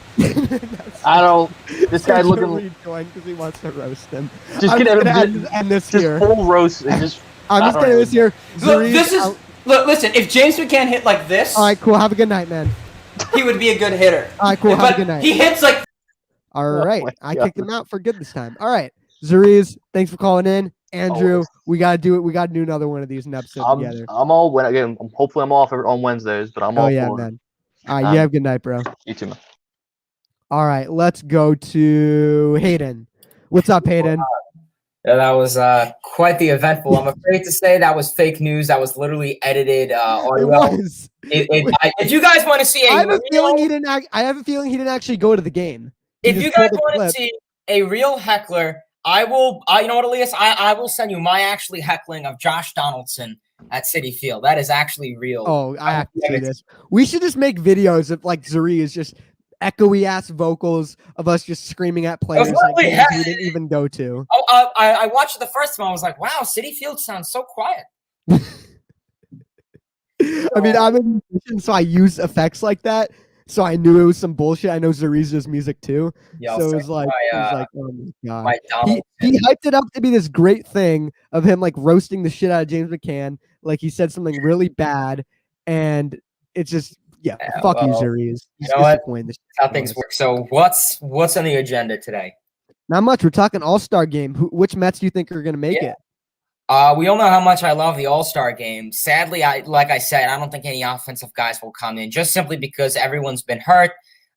I don't. This guy looking. Because he wants to roast him. Just I'm get gonna end this here. Full roast. I'm just gonna end this here. Look, listen. If James McCann hit like this, all right, cool. Have a good night, man. He would be a good hitter. All right, cool. Have a good night. He hits like. All right, I kicked him out for good this time. All right, Zuriz, thanks for calling in. Andrew, we gotta do it. We gotta do another one of these in episode together. I'm all again. Hopefully, I'm off on Wednesdays, but I'm all. Oh yeah, man. All right, you have a good night, bro. You too, man. All right, let's go to Hayden. What's up, Hayden? Yeah, that was quite the eventful. I'm afraid to say that was fake news. That was literally edited audio. It was. If you guys want to see I have a feeling he didn't actually go to the game. If you guys want to see a real heckler, I will. You know what, Elias? I will send you my actually heckling of Josh Donaldson at Citi Field. That is actually real. Oh, I have to see this. We should just make videos of like Zuriz just echoey ass vocals of us just screaming at players like we didn't even go to. Oh, I watched the first one. I was like, wow, Citi Field sounds so quiet. I mean, I'm a musician, so I use effects like that. So I knew it was some bullshit. I know Zuriz does music too. Yeah, so it was like, oh my god. He hyped it up to be this great thing of him like roasting the shit out of James McCann. Like he said something really bad, and it just Yeah, Yeah, fuck you, well, Zuriz. you know what? Disappointed. That's how things work. So what's on the agenda today? Not much. We're talking All Star Game. Which Mets do you think are going to make Yeah. it? We all know how much I love the All Star Game. Sadly, like I said, I don't think any offensive guys will come in just simply because everyone's been hurt,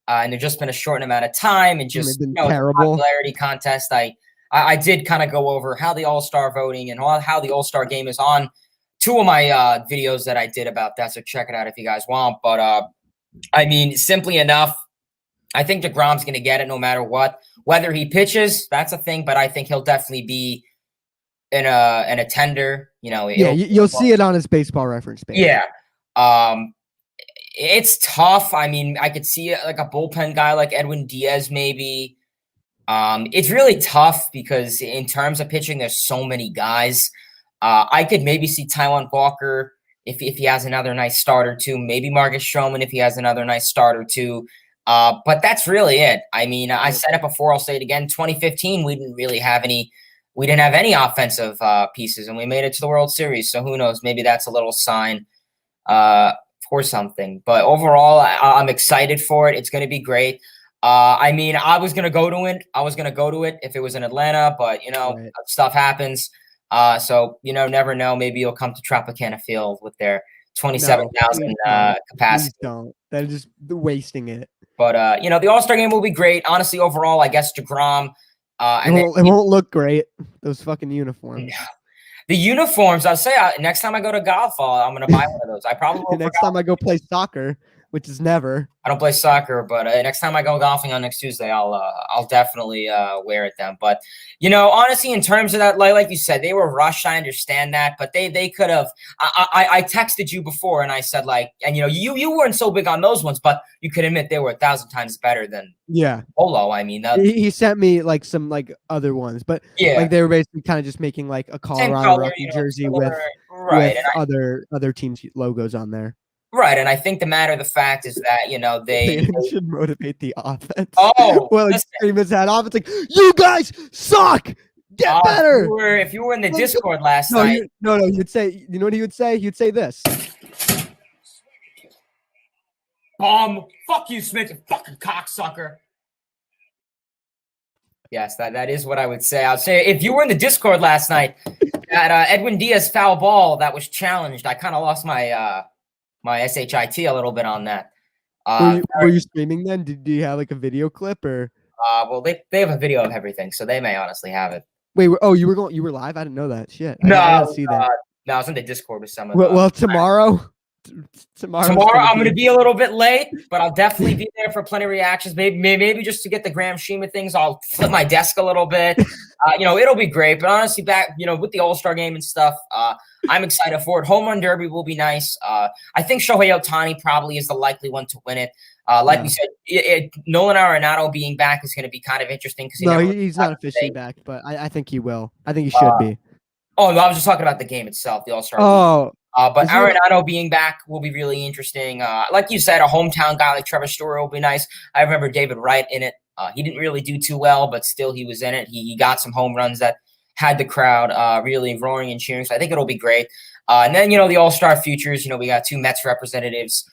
and there's just been a short amount of time, and just They've been it's a terrible. popularity contest. I did kind of go over how the All Star voting and how the All Star Game is on two of my videos that I did about that. So check it out if you guys want. But I mean, simply enough, I think DeGrom's going to get it no matter what. Whether he pitches, that's a thing, but I think he'll definitely be in a tender. Yeah, you'll see it on his Baseball Reference page. Yeah. It's tough. I mean, I could see like a bullpen guy like Edwin Diaz maybe. It's really tough because in terms of pitching, there's so many guys. I could maybe see Taijuan Walker if he has another nice start or two. Maybe Marcus Stroman if he has another nice start or two. But that's really it. I mean, I said it before. I'll say it again. 2015, we didn't have any offensive pieces, and we made it to the World Series. So who knows? Maybe that's a little sign for something. But overall, I'm excited for it. It's going to be great. I mean, I was going to go to it. If it was in Atlanta, but Right. stuff happens. So never know. Maybe you'll come to Tropicana Field with their 27,000 capacity. Please don't. They're just wasting it. But the All Star Game will be great. Honestly, overall, I guess DeGrom. It won't look great. Those fucking uniforms. The uniforms. I'll say next time I go to golf, I'm gonna buy one of those. I probably will Next time I go play soccer, which is never. I don't play soccer, but next time I go golfing on next Tuesday, I'll definitely wear it then. But honestly, in terms of that, like you said, they were rushed. I understand that, but they could have. I texted you before, and I said and you weren't so big on those ones, but you could admit they were 1,000 times better than Polo. I mean, he sent me some other ones, but they were basically kind of just making a Colorado Rocky jersey with other teams' logos on there. Right, and I think the matter of the fact is that they should motivate the offense. Oh, well, scream his head off. It's like, you guys suck. Get better. If you were in the Discord last night, no, you'd say. You know what he would say? He'd say this. Fuck you, Smith, you fucking cocksucker. Yes, that is what I would say. I'd say if you were in the Discord last night, that Edwin Diaz foul ball that was challenged, I kind of lost my my shit a little bit on that. Were you streaming then? Did you have a video clip or? Well, they have a video of everything, so they may honestly have it. Wait, you were live? I didn't know that. Shit. No, I didn't see that. No, I was in the Discord with someone. Well, tomorrow. Tomorrow I'm going to be a little bit late, but I'll definitely be there for plenty of reactions. Maybe just to get the Graham Shima things, I'll flip my desk a little bit. It'll be great. But honestly, back with the All Star Game and stuff, I'm excited for it. Home Run Derby will be nice. I think Shohei Ohtani probably is the likely one to win it. We said, Nolan Arenado being back is going to be kind of interesting because he's not officially back, but I think he will. I think he should be. Oh, no, I was just talking about the game itself, the All Star. Oh. But Arenado being back will be really interesting. Like you said, a hometown guy like Trevor Story will be nice. I remember David Wright in it. He didn't really do too well, but still he was in it. He got some home runs that had the crowd really roaring and cheering. So I think it'll be great. And then, the All-Star futures, we got 2 Mets representatives.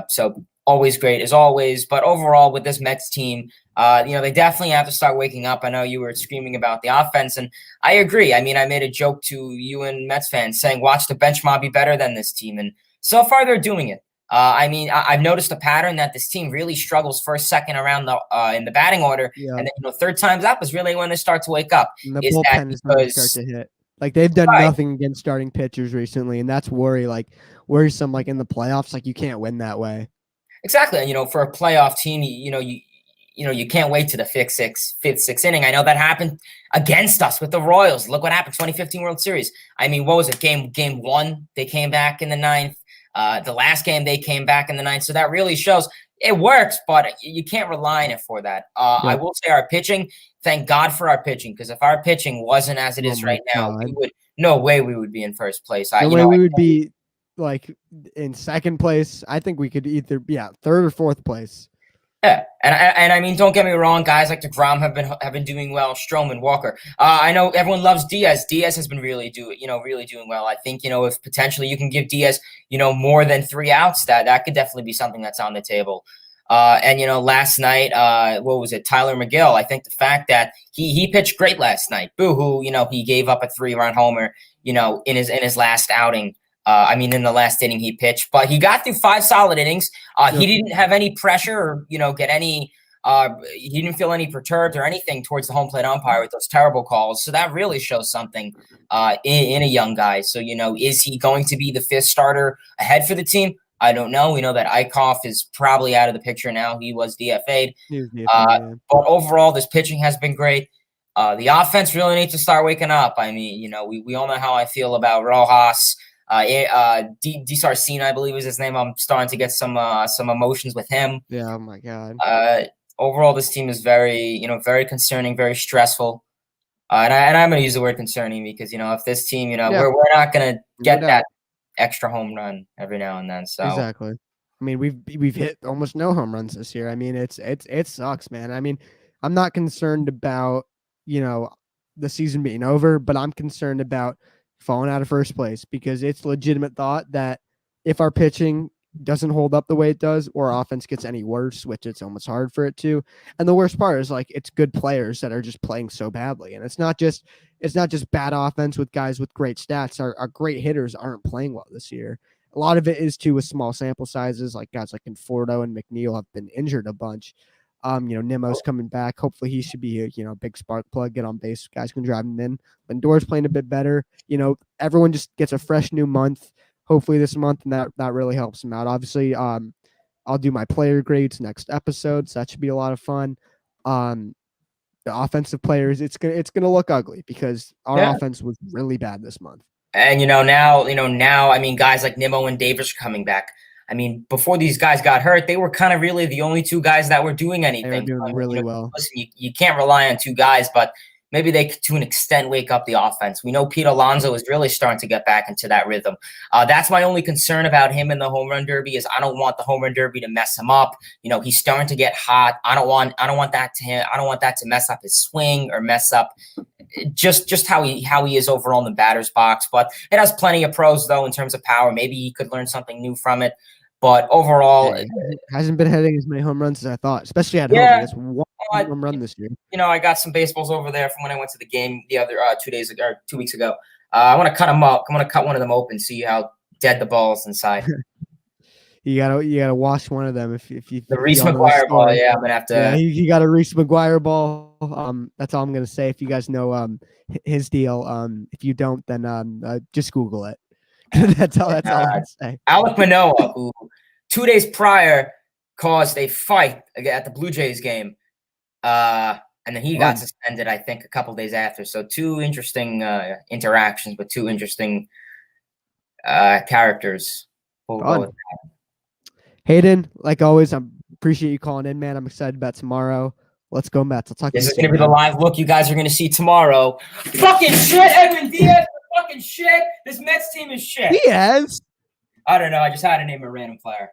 So always great as always. But overall with this Mets team, they definitely have to start waking up. I know you were screaming about the offense, and I agree. I mean, I made a joke to you and Mets fans saying, watch the bench mob be better than this team. And so far they're doing it. I've noticed a pattern that this team really struggles first, second around in the batting order. Yeah. And then, third times up is really when they start to wake up. And the bullpen is when they start to hit. They've done nothing against starting pitchers recently, and that's worrisome. In the playoffs, you can't win that way. Exactly. And, for a playoff team, you can't wait to the fifth, sixth inning. I know that happened against us with the Royals. Look what happened, 2015 World Series. I mean, what was it? Game 1, they came back in the 9th. The last game, they came back in the 9th. So that really shows it works, but you can't rely on it for that. I will say our pitching, thank God for our pitching, because if our pitching wasn't as it is right now, no way we would be in first place. We would be in second place. I think we could either be third or fourth place. Yeah, and I mean, don't get me wrong, guys like DeGrom have been doing well. Stroman, Walker. I know everyone loves Diaz. Diaz has been really doing well. I think if potentially you can give Diaz more than 3 outs, that could definitely be something that's on the table. And last night, what was it? Tyler McGill. I think the fact that he pitched great last night. Boo-hoo, he gave up a 3-run homer, in his last outing. In the last inning he pitched, but he got through 5 solid innings. He didn't have any pressure or, get any, he didn't feel any perturbed or anything towards the home plate umpire with those terrible calls. So that really shows something in a young guy. So, is he going to be the 5th starter ahead for the team? I don't know. We know that Eichhoff is probably out of the picture now. He was DFA'd. But overall, this pitching has been great. The offense really needs to start waking up. I mean, we all know how I feel about Rojas. D Sarcina, I believe is his name. I'm starting to get some emotions with him. Yeah, oh my God. Overall, this team is very, very concerning, very stressful. And I'm going to use the word concerning because, if this team, we're not going to get that extra home run every now and then. So exactly. I mean, we've hit almost no home runs this year. I mean, it sucks, man. I mean, I'm not concerned about, the season being over, but I'm concerned about falling out of first place because it's legitimate thought that if our pitching doesn't hold up the way it does or our offense gets any worse, which it's almost hard for it to. And the worst part is it's good players that are just playing so badly. And it's not just bad offense with guys with great stats. Our great hitters aren't playing well this year. A lot of it is too with small sample sizes, like guys like Conforto and McNeil have been injured a bunch. Nimmo's coming back. Hopefully he should be a big spark plug, get on base. Guys can drive him in. Lindor's playing a bit better. Everyone just gets a fresh new month, hopefully this month, and that really helps him out. Obviously, I'll do my player grades next episode, so that should be a lot of fun. The offensive players, it's gonna look ugly because our offense was really bad this month. And now, I mean, guys like Nimmo and Davis are coming back. I mean, before these guys got hurt, they were kind of really the only 2 guys that were doing anything. They were doing really well. Listen, you can't rely on 2 guys, but maybe they could, to an extent, wake up the offense. We know Pete Alonso is really starting to get back into that rhythm. That's my only concern about him in the home run derby is I don't want the home run derby to mess him up. He's starting to get hot. I don't want that to mess up his swing or mess up just how he is overall in the batter's box. But it has plenty of pros though in terms of power. Maybe he could learn something new from it. But overall, it hasn't been hitting as many home runs as I thought, especially at home. It's 1 home run this year. I got some baseballs over there from when I went to the game the other 2 weeks ago. I want to cut them up. I want to cut one of them open, see how dead the ball is inside. You gotta wash one of them if you the Reese McGuire ball. Yeah, I'm gonna have to. Yeah, you got a Reese McGuire ball. That's all I'm gonna say. If you guys know his deal, if you don't, then just Google it. that's all I'd say. Alek Manoah, who 2 days prior caused a fight at the Blue Jays game, and then he got suspended, I think, a couple days after. So 2 interesting interactions with 2 interesting characters. We'll go with that. Hayden, like always, I appreciate you calling in, man. I'm excited about tomorrow. Let's go Mets. I'll talk to you soon. This is going to be the live look you guys are going to see tomorrow. Fucking shit, Edwin Diaz. Fucking shit. This Mets team is shit. Diaz? I don't know. I just had to name a random player.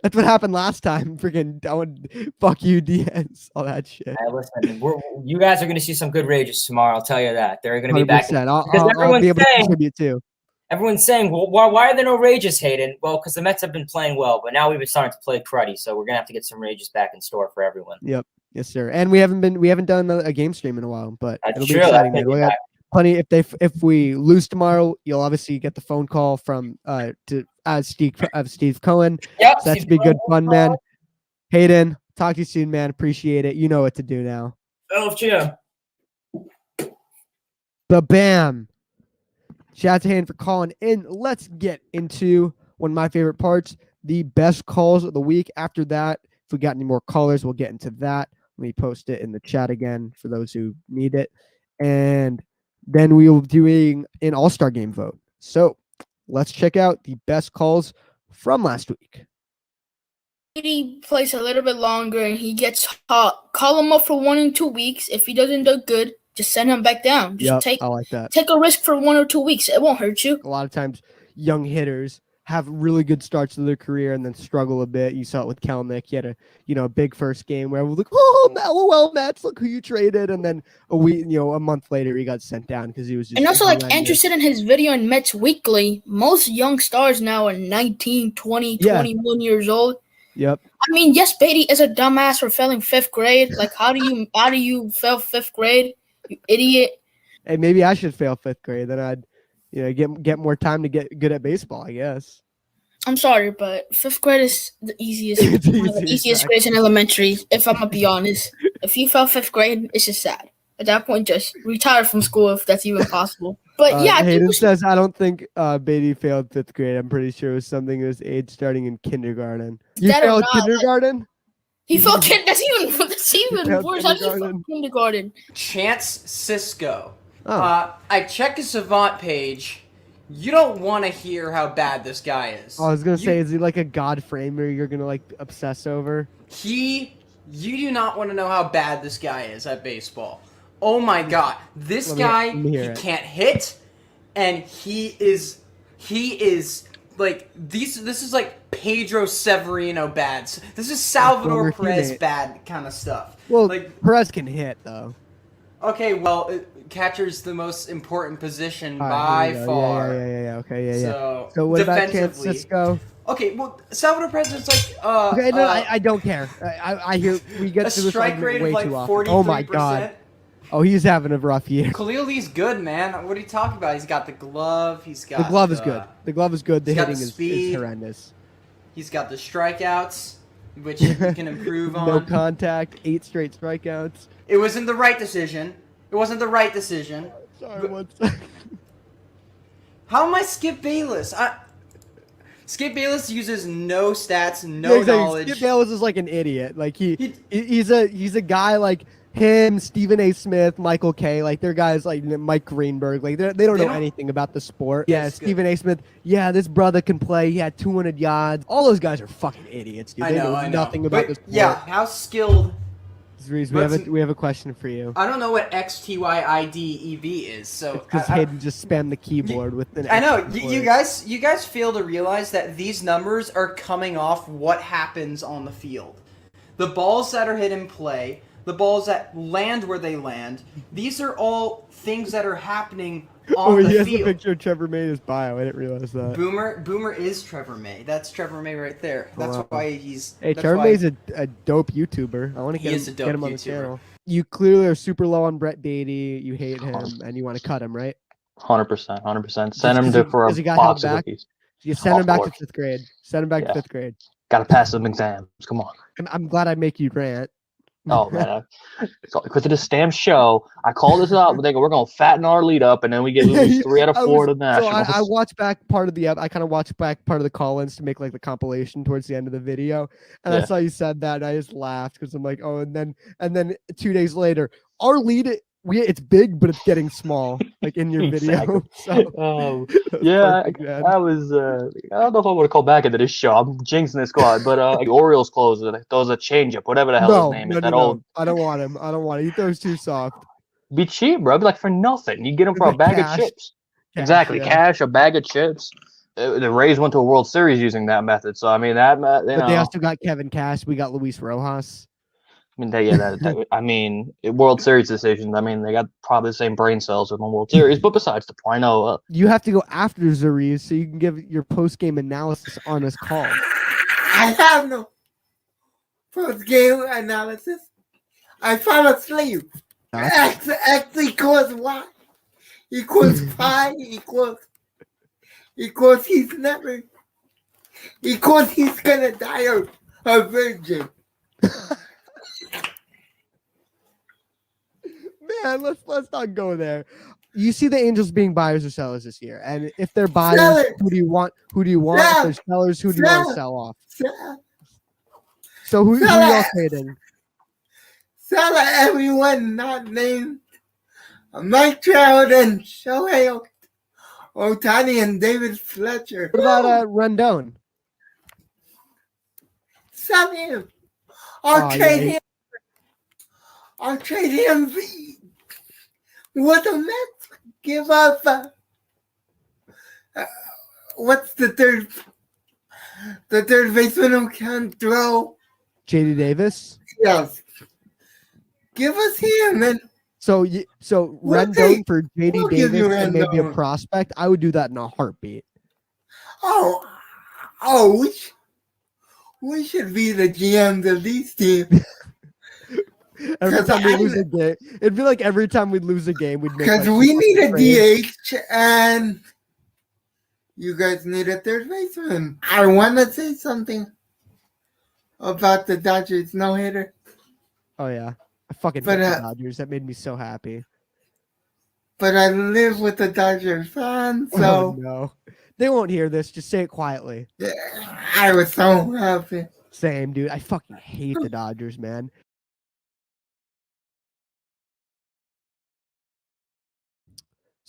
That's what happened last time. Freaking, fuck you, Diaz. All that shit. Hey, listen, you guys are going to see some good rages tomorrow. I'll tell you that. They're going to be back. I'll be able to contribute too. Everyone's saying, well, why are there no rages, Hayden? Well, because the Mets have been playing well, but now we've been starting to play cruddy, so we're going to have to get some rages back in store for everyone. Yep. Yes, sir. And we haven't done a game stream in a while, but That's it'll true. be exciting. Man. We got plenty. If we lose tomorrow, you'll obviously get the phone call from Steve Cohen. Yep, so that should be good fun, man. Hayden, talk to you soon, man. Appreciate it. You know what to do now. Oh, cheer. The bam. Shout out to Hayden for calling in. Let's get into one of my favorite parts, the best calls of the week. After that, if we got any more callers, we'll get into that. Let me post it in the chat again for those who need it. And then we'll be doing an All Star Game vote. So let's check out the best calls from last week. He plays a little bit longer and he gets hot. Call him up for 1 and 2 weeks. If he doesn't do good, just send him back down. Just I like that. Take a risk for 1 or 2 weeks. It won't hurt you. A lot of times young hitters have really good starts to their career and then struggle a bit. You saw it with Kelnick. He had a big first game where we were like, oh, LOL Mets, look who you traded. And then a month later he got sent down because he was just. And also, like horrendous. Andrew said in his video in Mets Weekly, most young stars now are 19, 20, 21 years old. Yep. I mean, yes, Beatty is a dumbass for failing 5th grade. Like, how do you fail 5th grade, you idiot? Hey, maybe I should fail 5th grade. Then I'd, get more time to get good at baseball, I guess. I'm sorry, but 5th grade is the easiest, one of the easiest grades in elementary. If I'm gonna be honest, if you fail 5th grade, it's just sad. At that point, just retire from school if that's even possible. But yeah, Hayden says I don't think Beatty failed 5th grade. I'm pretty sure it was something his age starting in kindergarten. You failed kindergarten? He failed kindergarten. That's even worse. How did he fail kindergarten? Chance Cisco. Oh. I checked his Savant page. You don't want to hear how bad this guy is. I was gonna say, is he like a god framer you're gonna like obsess over? You do not want to know how bad this guy is at baseball. Oh my god, this guy he can't hit, and he is like this is like Pedro Severino bad. This is Salvador Perez bad kind of stuff. Well, like Perez can hit though. Okay, well, catcher's the most important position by far. Yeah. Okay, yeah. So what about Chance Cisco? Okay, well, Salvador Perez is like okay, no, I don't care. I hear we get to this strike rate way of like too 43%. often. Oh my god. Oh, he's having a rough year. Khalil Lee's good, man. What are you talking about? He's got the glove. He's got the glove is good. The glove is good. The hitting is horrendous. He's got the strikeouts, which he can improve on. No contact, 8 straight strikeouts. It wasn't the right decision. It wasn't the right decision. Sorry, one second. How am I Skip Bayless? Skip Bayless uses no stats, no knowledge. Skip Bayless is like an idiot. Like he's a guy like him, Stephen A. Smith, Michael K. Like they're guys like Mike Greenberg. Like they don't know anything about the sport. Yeah, Stephen A. Smith. Yeah, this brother can play. He had 200 yards. All those guys are fucking idiots, dude. They know nothing about this sport. Yeah, how skilled. We have a question for you. I don't know what XTYIDEV is, so because Hayden just spammed the keyboard with an. I know you guys fail to realize that these numbers are coming off what happens on the field. The balls that are hit in play, the balls that land where they land. These are all things that are happening on the field. He has a picture of Trevor May in his bio. I didn't realize that. Boomer is Trevor May. That's Trevor May right there. That's why he's. Hey, Trevor May's a dope YouTuber. I want to get him on the channel. You clearly are super low on Brett Beatty. You hate him, and you want to cut him, right? 100%. Send him for a box of cookies. You send him back to 5th grade. Send him back to 5th grade. Got to pass some exams. Come on. I'm glad I make you rant. Oh man, because of the Stamp show, I call this out. We're going to fatten our lead up, and then we get 3 out of 4 to nationals. So I watched back part of the. I kind of watched back part of the call-ins to make like the compilation towards the end of the video, and I saw you said that, and I just laughed because I'm like, oh, and then 2 days later, our lead. It's big, but it's getting small, like in your video. So, yeah, I was. I don't know if I want to call back into this show. I'm jinxing this squad, but like Orioles close it. Throws a changeup, whatever the hell his name is. Old. I don't want him. I don't want him. He throws too soft. Be cheap, bro. Be like for nothing. You get him for a bag of chips. Exactly, cash, a bag of chips. The Rays went to a World Series using that method. So I mean that. But they also got Kevin Cash. We got Luis Rojas. I mean, I mean, World Series decisions. I mean, they got probably the same brain cells in the World Series. But besides the point, I know you have to go after Zuriz so you can give your post-game analysis on his call. I have no post-game analysis. I fall asleep. X equals Y equals pi equals he's never equals he's gonna die a virgin. Man, let's not go there. You see the Angels being buyers or sellers this year, and if they're buyers, who do you want? If they're sellers, who do you want to sell off? So who are y'all trading? Sell everyone not named Mike Trout and Shohei Ohtani and David Fletcher. What about Rendon? Sell him. I'll trade him. I'll trade him. What the Mets give up? What's the third The third baseman who can throw. JD Davis. Yes. Give us him, and So We'll Rendon take- for JD we'll give Davis you and maybe a Rendon. prospect. I would do that in a heartbeat. we should be the GMs of these teams. Every 'Cause time we I- lose a game, it'd be like every time we'd lose a game, we'd make Because like we two need a trades. DH and you guys need a third baseman. I want to say something about the Dodgers no-hitter. Oh yeah, I fucking But, hate the Dodgers. That made me so happy. But I live with a Dodgers fan, Oh so no, they won't hear this. Just say it quietly. I was so happy. Same, dude. I fucking hate the Dodgers, man.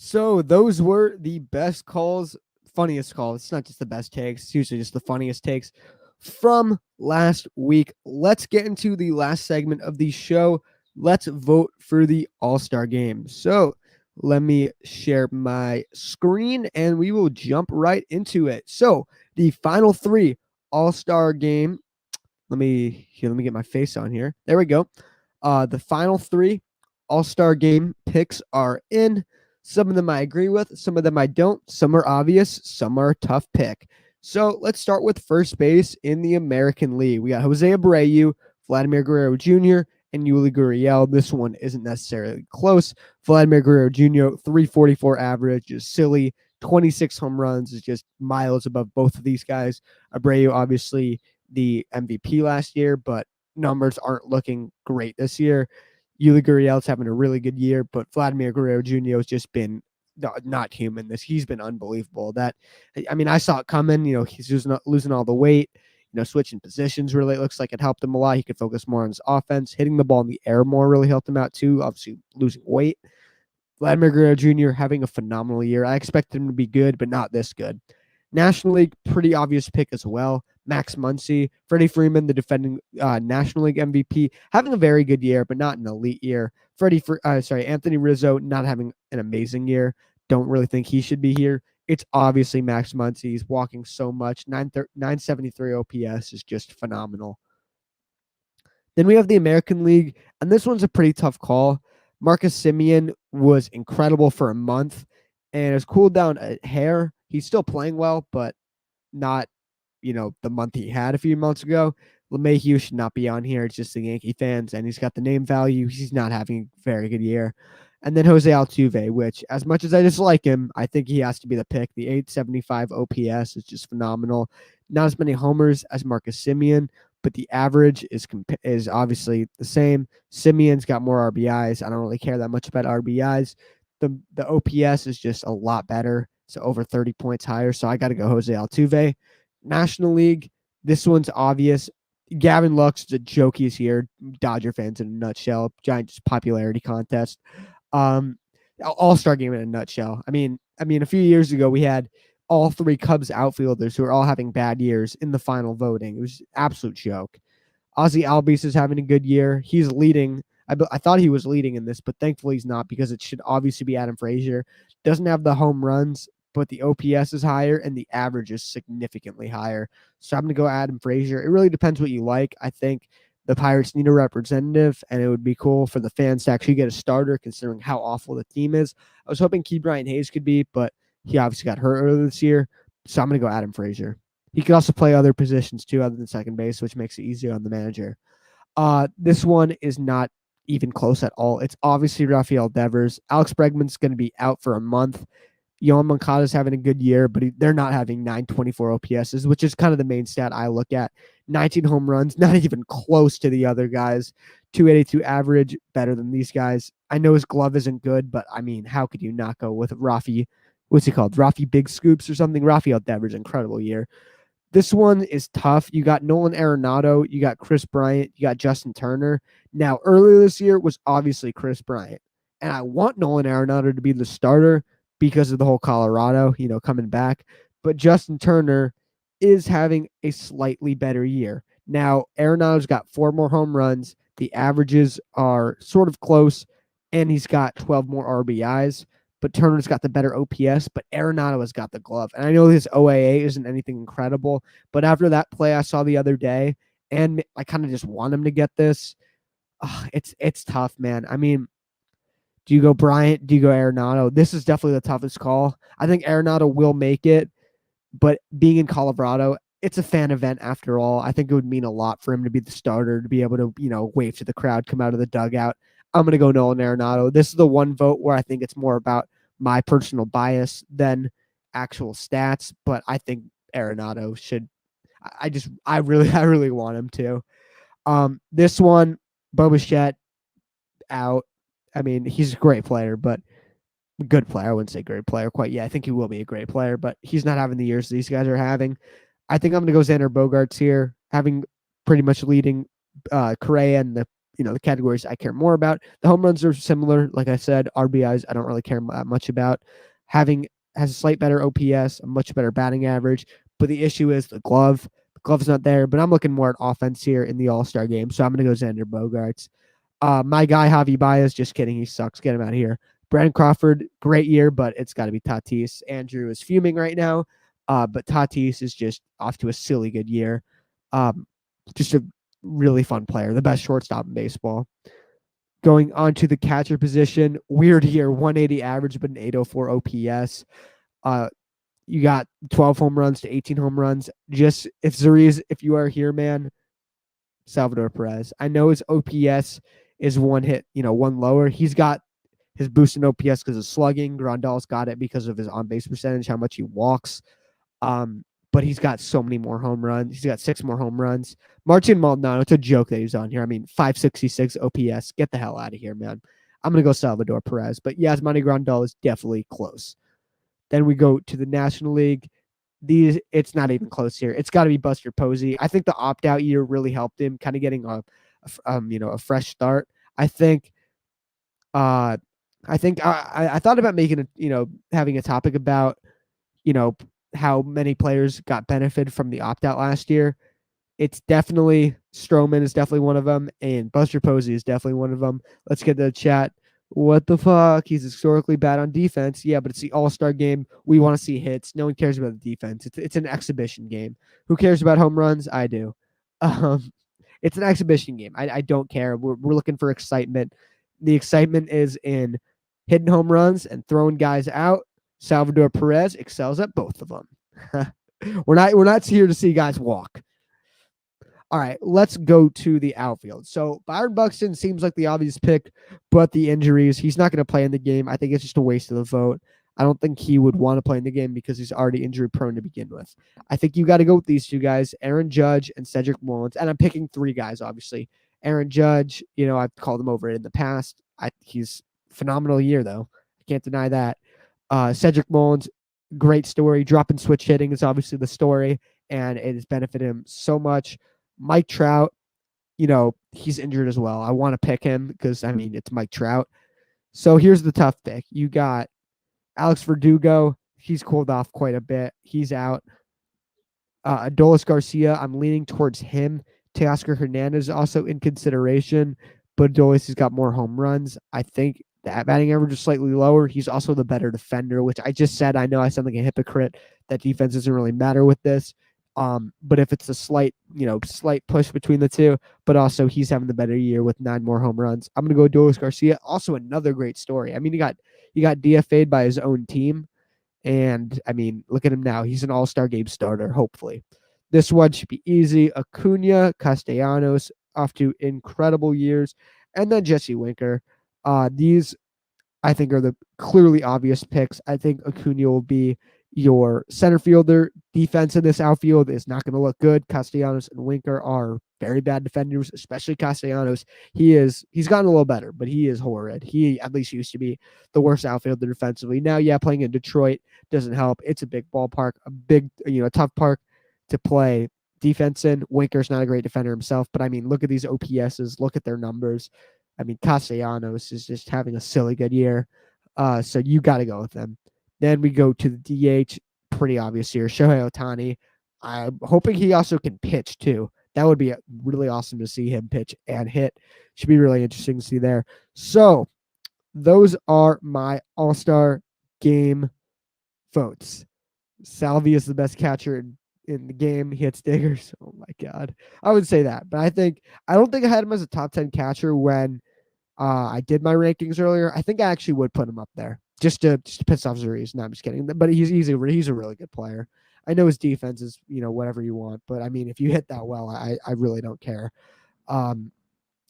So those were the best calls, funniest calls. It's not just the best takes, it's usually just the funniest takes from last week. Let's get into the last segment of the show. Let's vote for the All Star Game. So let me share my screen and we will jump right into it. So the final three All Star Game. Let me get my face on here. There we go. The final three All Star Game picks are in. Some of them I agree with, some of them I don't. Some are obvious, some are a tough pick. So let's start with first base in the American League. We got Jose Abreu, Vladimir Guerrero Jr., and Yuli Gurriel. This one isn't necessarily close. Vladimir Guerrero Jr., 344 average is silly. 26 home runs is just miles above both of these guys. Abreu, obviously, the MVP last year, but numbers aren't looking great this year. Yuli Gurriel's having a really good year, but Vladimir Guerrero Jr. has just been not human. He's been unbelievable. I saw it coming. He's losing all the weight. Switching positions really looks like it helped him a lot. He could focus more on his offense. Hitting the ball in the air more really helped him out too. Obviously, losing weight. Vladimir Guerrero Jr. having a phenomenal year. I expected him to be good, but not this good. National League, pretty obvious pick as well. Max Muncy, Freddie Freeman, the defending National League MVP, having a very good year, but not an elite year. Anthony Rizzo, not having an amazing year. Don't really think he should be here. It's obviously Max Muncy. He's walking so much. 973 OPS is just phenomenal. Then we have the American League, and this one's a pretty tough call. Marcus Semien was incredible for a month and has cooled down a hair. He's still playing well, but not, the month he had a few months ago. LeMahieu should not be on here. It's just the Yankee fans, and he's got the name value. He's not having a very good year. And then Jose Altuve, which, as much as I dislike him, I think he has to be the pick. The 875 OPS is just phenomenal. Not as many homers as Marcus Semien, but the average is obviously the same. Simeon's got more RBIs. I don't really care that much about RBIs. The OPS is just a lot better. So over 30 points higher. So I got to go Jose Altuve. National League, this one's obvious. Gavin Lux, the jokies here. Dodger fans in a nutshell. Giant popularity contest. All-Star Game in a nutshell. I mean, a few years ago we had all three Cubs outfielders who are all having bad years in the final voting. It was an absolute joke. Ozzy Albies is having a good year. He's leading. I thought he was leading in this, but thankfully he's not because it should obviously be Adam Frazier. Doesn't have the home runs, but the OPS is higher and the average is significantly higher. So I'm going to go Adam Frazier. It really depends what you like. I think the Pirates need a representative, and it would be cool for the fans to actually get a starter considering how awful the team is. I was hoping Key Bryant Hayes could be, but he obviously got hurt earlier this year. So I'm going to go Adam Frazier. He could also play other positions too other than second base, which makes it easier on the manager. This one is not even close at all. It's obviously Rafael Devers. Alex Bregman's going to be out for a month. Yohan Moncada's having a good year, but they're not having 924 OPSs, which is kind of the main stat I look at. 19 home runs, not even close to the other guys. 282 average, better than these guys. I know his glove isn't good, but I mean, how could you not go with Rafi? What's he called? Rafi Big Scoops or something? Rafael Devers, incredible year. This one is tough. You got Nolan Arenado, you got Chris Bryant, you got Justin Turner. Now, earlier this year was obviously Chris Bryant, and I want Nolan Arenado to be the starter because of the whole Colorado, coming back. But Justin Turner is having a slightly better year. Now, Arenado's got 4 more home runs. The averages are sort of close, and he's got 12 more RBIs. but Turner's got the better OPS, but Arenado has got the glove. And I know his OAA isn't anything incredible, but after that play I saw the other day, and I kind of just want him to get this, it's tough, man. I mean, do you go Bryant? Do you go Arenado? This is definitely the toughest call. I think Arenado will make it, but being in Colorado, it's a fan event after all. I think it would mean a lot for him to be the starter, to be able to, wave to the crowd, come out of the dugout. I'm going to go Nolan Arenado. This is the one vote where I think it's more about my personal bias than actual stats, but I think Arenado should. I really want him to. This one, Bo Bichette out. I mean, he's a great player, but good player. I wouldn't say great player quite yet. I think he will be a great player, but he's not having the years these guys are having. I think I'm going to go Xander Bogaerts here, having pretty much leading Correa and the categories I care more about. The home runs are similar. Like I said, RBIs I don't really care that much about. Has a slight better OPS, a much better batting average, but the issue is the glove. The glove's not there, but I'm looking more at offense here in the All Star game, so I'm going to go Xander Bogaerts. My guy Javi Baez, just kidding, he sucks. Get him out of here. Brandon Crawford, great year, but it's got to be Tatis. Andrew is fuming right now, but Tatis is just off to a silly good year. Just a really fun player, the best shortstop in baseball. Going on to the catcher position, weird year, 180 average, but an 804 OPS. You got 12 home runs to 18 home runs. Just if you are here, man, Salvador Perez. I know his OPS is one lower. He's got his boost in OPS because of slugging. Grandal's got it because of his on-base percentage, how much he walks. But he's got so many more home runs. He's got 6 more home runs. Martin Maldonado, it's a joke that he's on here. I mean, 566 OPS. Get the hell out of here, man. I'm going to go Salvador Perez. But Yasmani Grandal is definitely close. Then we go to the National League. It's not even close here. It's got to be Buster Posey. I think the opt-out year really helped him, kind of getting a fresh start. I thought about making having a topic about, how many players got benefit from the opt-out last year. It's definitely Stroman is definitely one of them, and Buster Posey is definitely one of them. Let's get to the chat. What the fuck? He's historically bad on defense. Yeah, but it's the All-Star game. We want to see hits. No one cares about the defense. It's an exhibition game. Who cares about home runs? I do. It's an exhibition game. I don't care. We're looking for excitement. The excitement is in hitting home runs and throwing guys out. Salvador Perez excels at both of them. We're not here to see guys walk. All right, let's go to the outfield. So Byron Buxton seems like the obvious pick, but the injuries, he's not going to play in the game. I think it's just a waste of the vote. I don't think he would want to play in the game because he's already injury prone to begin with. I think you got to go with these two guys, Aaron Judge and Cedric Mullins. And I'm picking 3 guys, obviously. Aaron Judge, I've called him over in the past. He's phenomenal year, though. I can't deny that. Cedric Mullins, great story. Drop and switch hitting is obviously the story, and it has benefited him so much. Mike Trout, he's injured as well. I want to pick him because, it's Mike Trout. So here's the tough pick. You got Alex Verdugo. He's cooled off quite a bit. He's out. Adolis Garcia, I'm leaning towards him. Teoscar Hernandez is also in consideration, but Adolis has got more home runs. I think that batting average is slightly lower. He's also the better defender, which I just said. I know I sound like a hypocrite. That defense doesn't really matter with this. But if it's a slight push between the two, but also he's having the better year with 9 more home runs, I'm going to go Adolis Garcia. Also another great story. He got DFA'd by his own team. And look at him now. He's an All-Star game starter, hopefully. This one should be easy. Acuna, Castellanos, off to incredible years. And then Jesse Winker. These, I think, are the clearly obvious picks. I think Acuna will be your center fielder. Defense in this outfield is not going to look good. Castellanos and Winker are very bad defenders, especially Castellanos. He's gotten a little better, but he is horrid. He at least used to be the worst outfielder defensively. Now, playing in Detroit doesn't help. It's a big ballpark, a big, tough park to play defense in. Winker's not a great defender himself, but look at these OPSs. Look at their numbers. Castellanos is just having a silly good year. So you got to go with them. Then we go to the DH. Pretty obvious here. Shohei Ohtani. I'm hoping he also can pitch too. That would be really awesome to see him pitch and hit. Should be really interesting to see there. So those are my All-Star game votes. Salvi is the best catcher in the game. He hits diggers. Oh my God. I would say that, but I don't think I had him as a top 10 catcher when I did my rankings earlier. I think I actually would put him up there just to piss off Zuriz. No, I'm just kidding. But he's a really good player. I know his defense is, whatever you want, but I mean, if you hit that well, I really don't care. And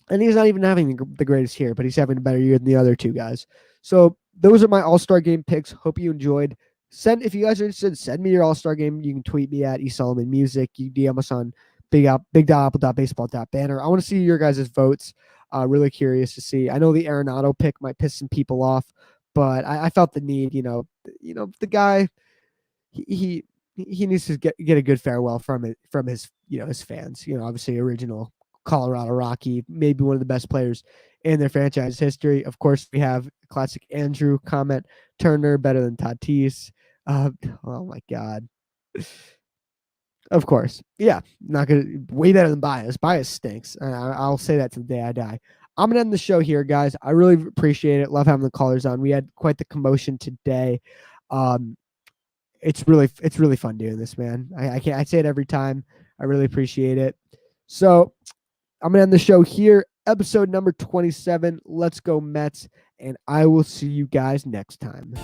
he's not even having the greatest year, but he's having a better year than the other two guys. So those are my All-Star Game picks. Hope you enjoyed. If you guys are interested, send me your All-Star Game. You can tweet me at Solomon Music. You DM us on big.apple.baseball.banter. I want to see your guys' votes. Really curious to see. I know the Arenado pick might piss some people off, but I felt the need. The guy, he needs to get a good farewell from his his fans. Obviously original Colorado Rocky, maybe one of the best players in their franchise history. Of course, we have classic Andrew comment: Turner better than Tatis. Oh my God. Of course. Yeah. Not going to way better than Bias. Bias stinks. I'll say that to the day I die. I'm going to end the show here, guys. I really appreciate it. Love having the callers on. We had quite the commotion today. It's really fun doing this, man. I say it every time. I really appreciate it. So I'm going to end the show here. Episode number 27. Let's go Mets. And I will see you guys next time.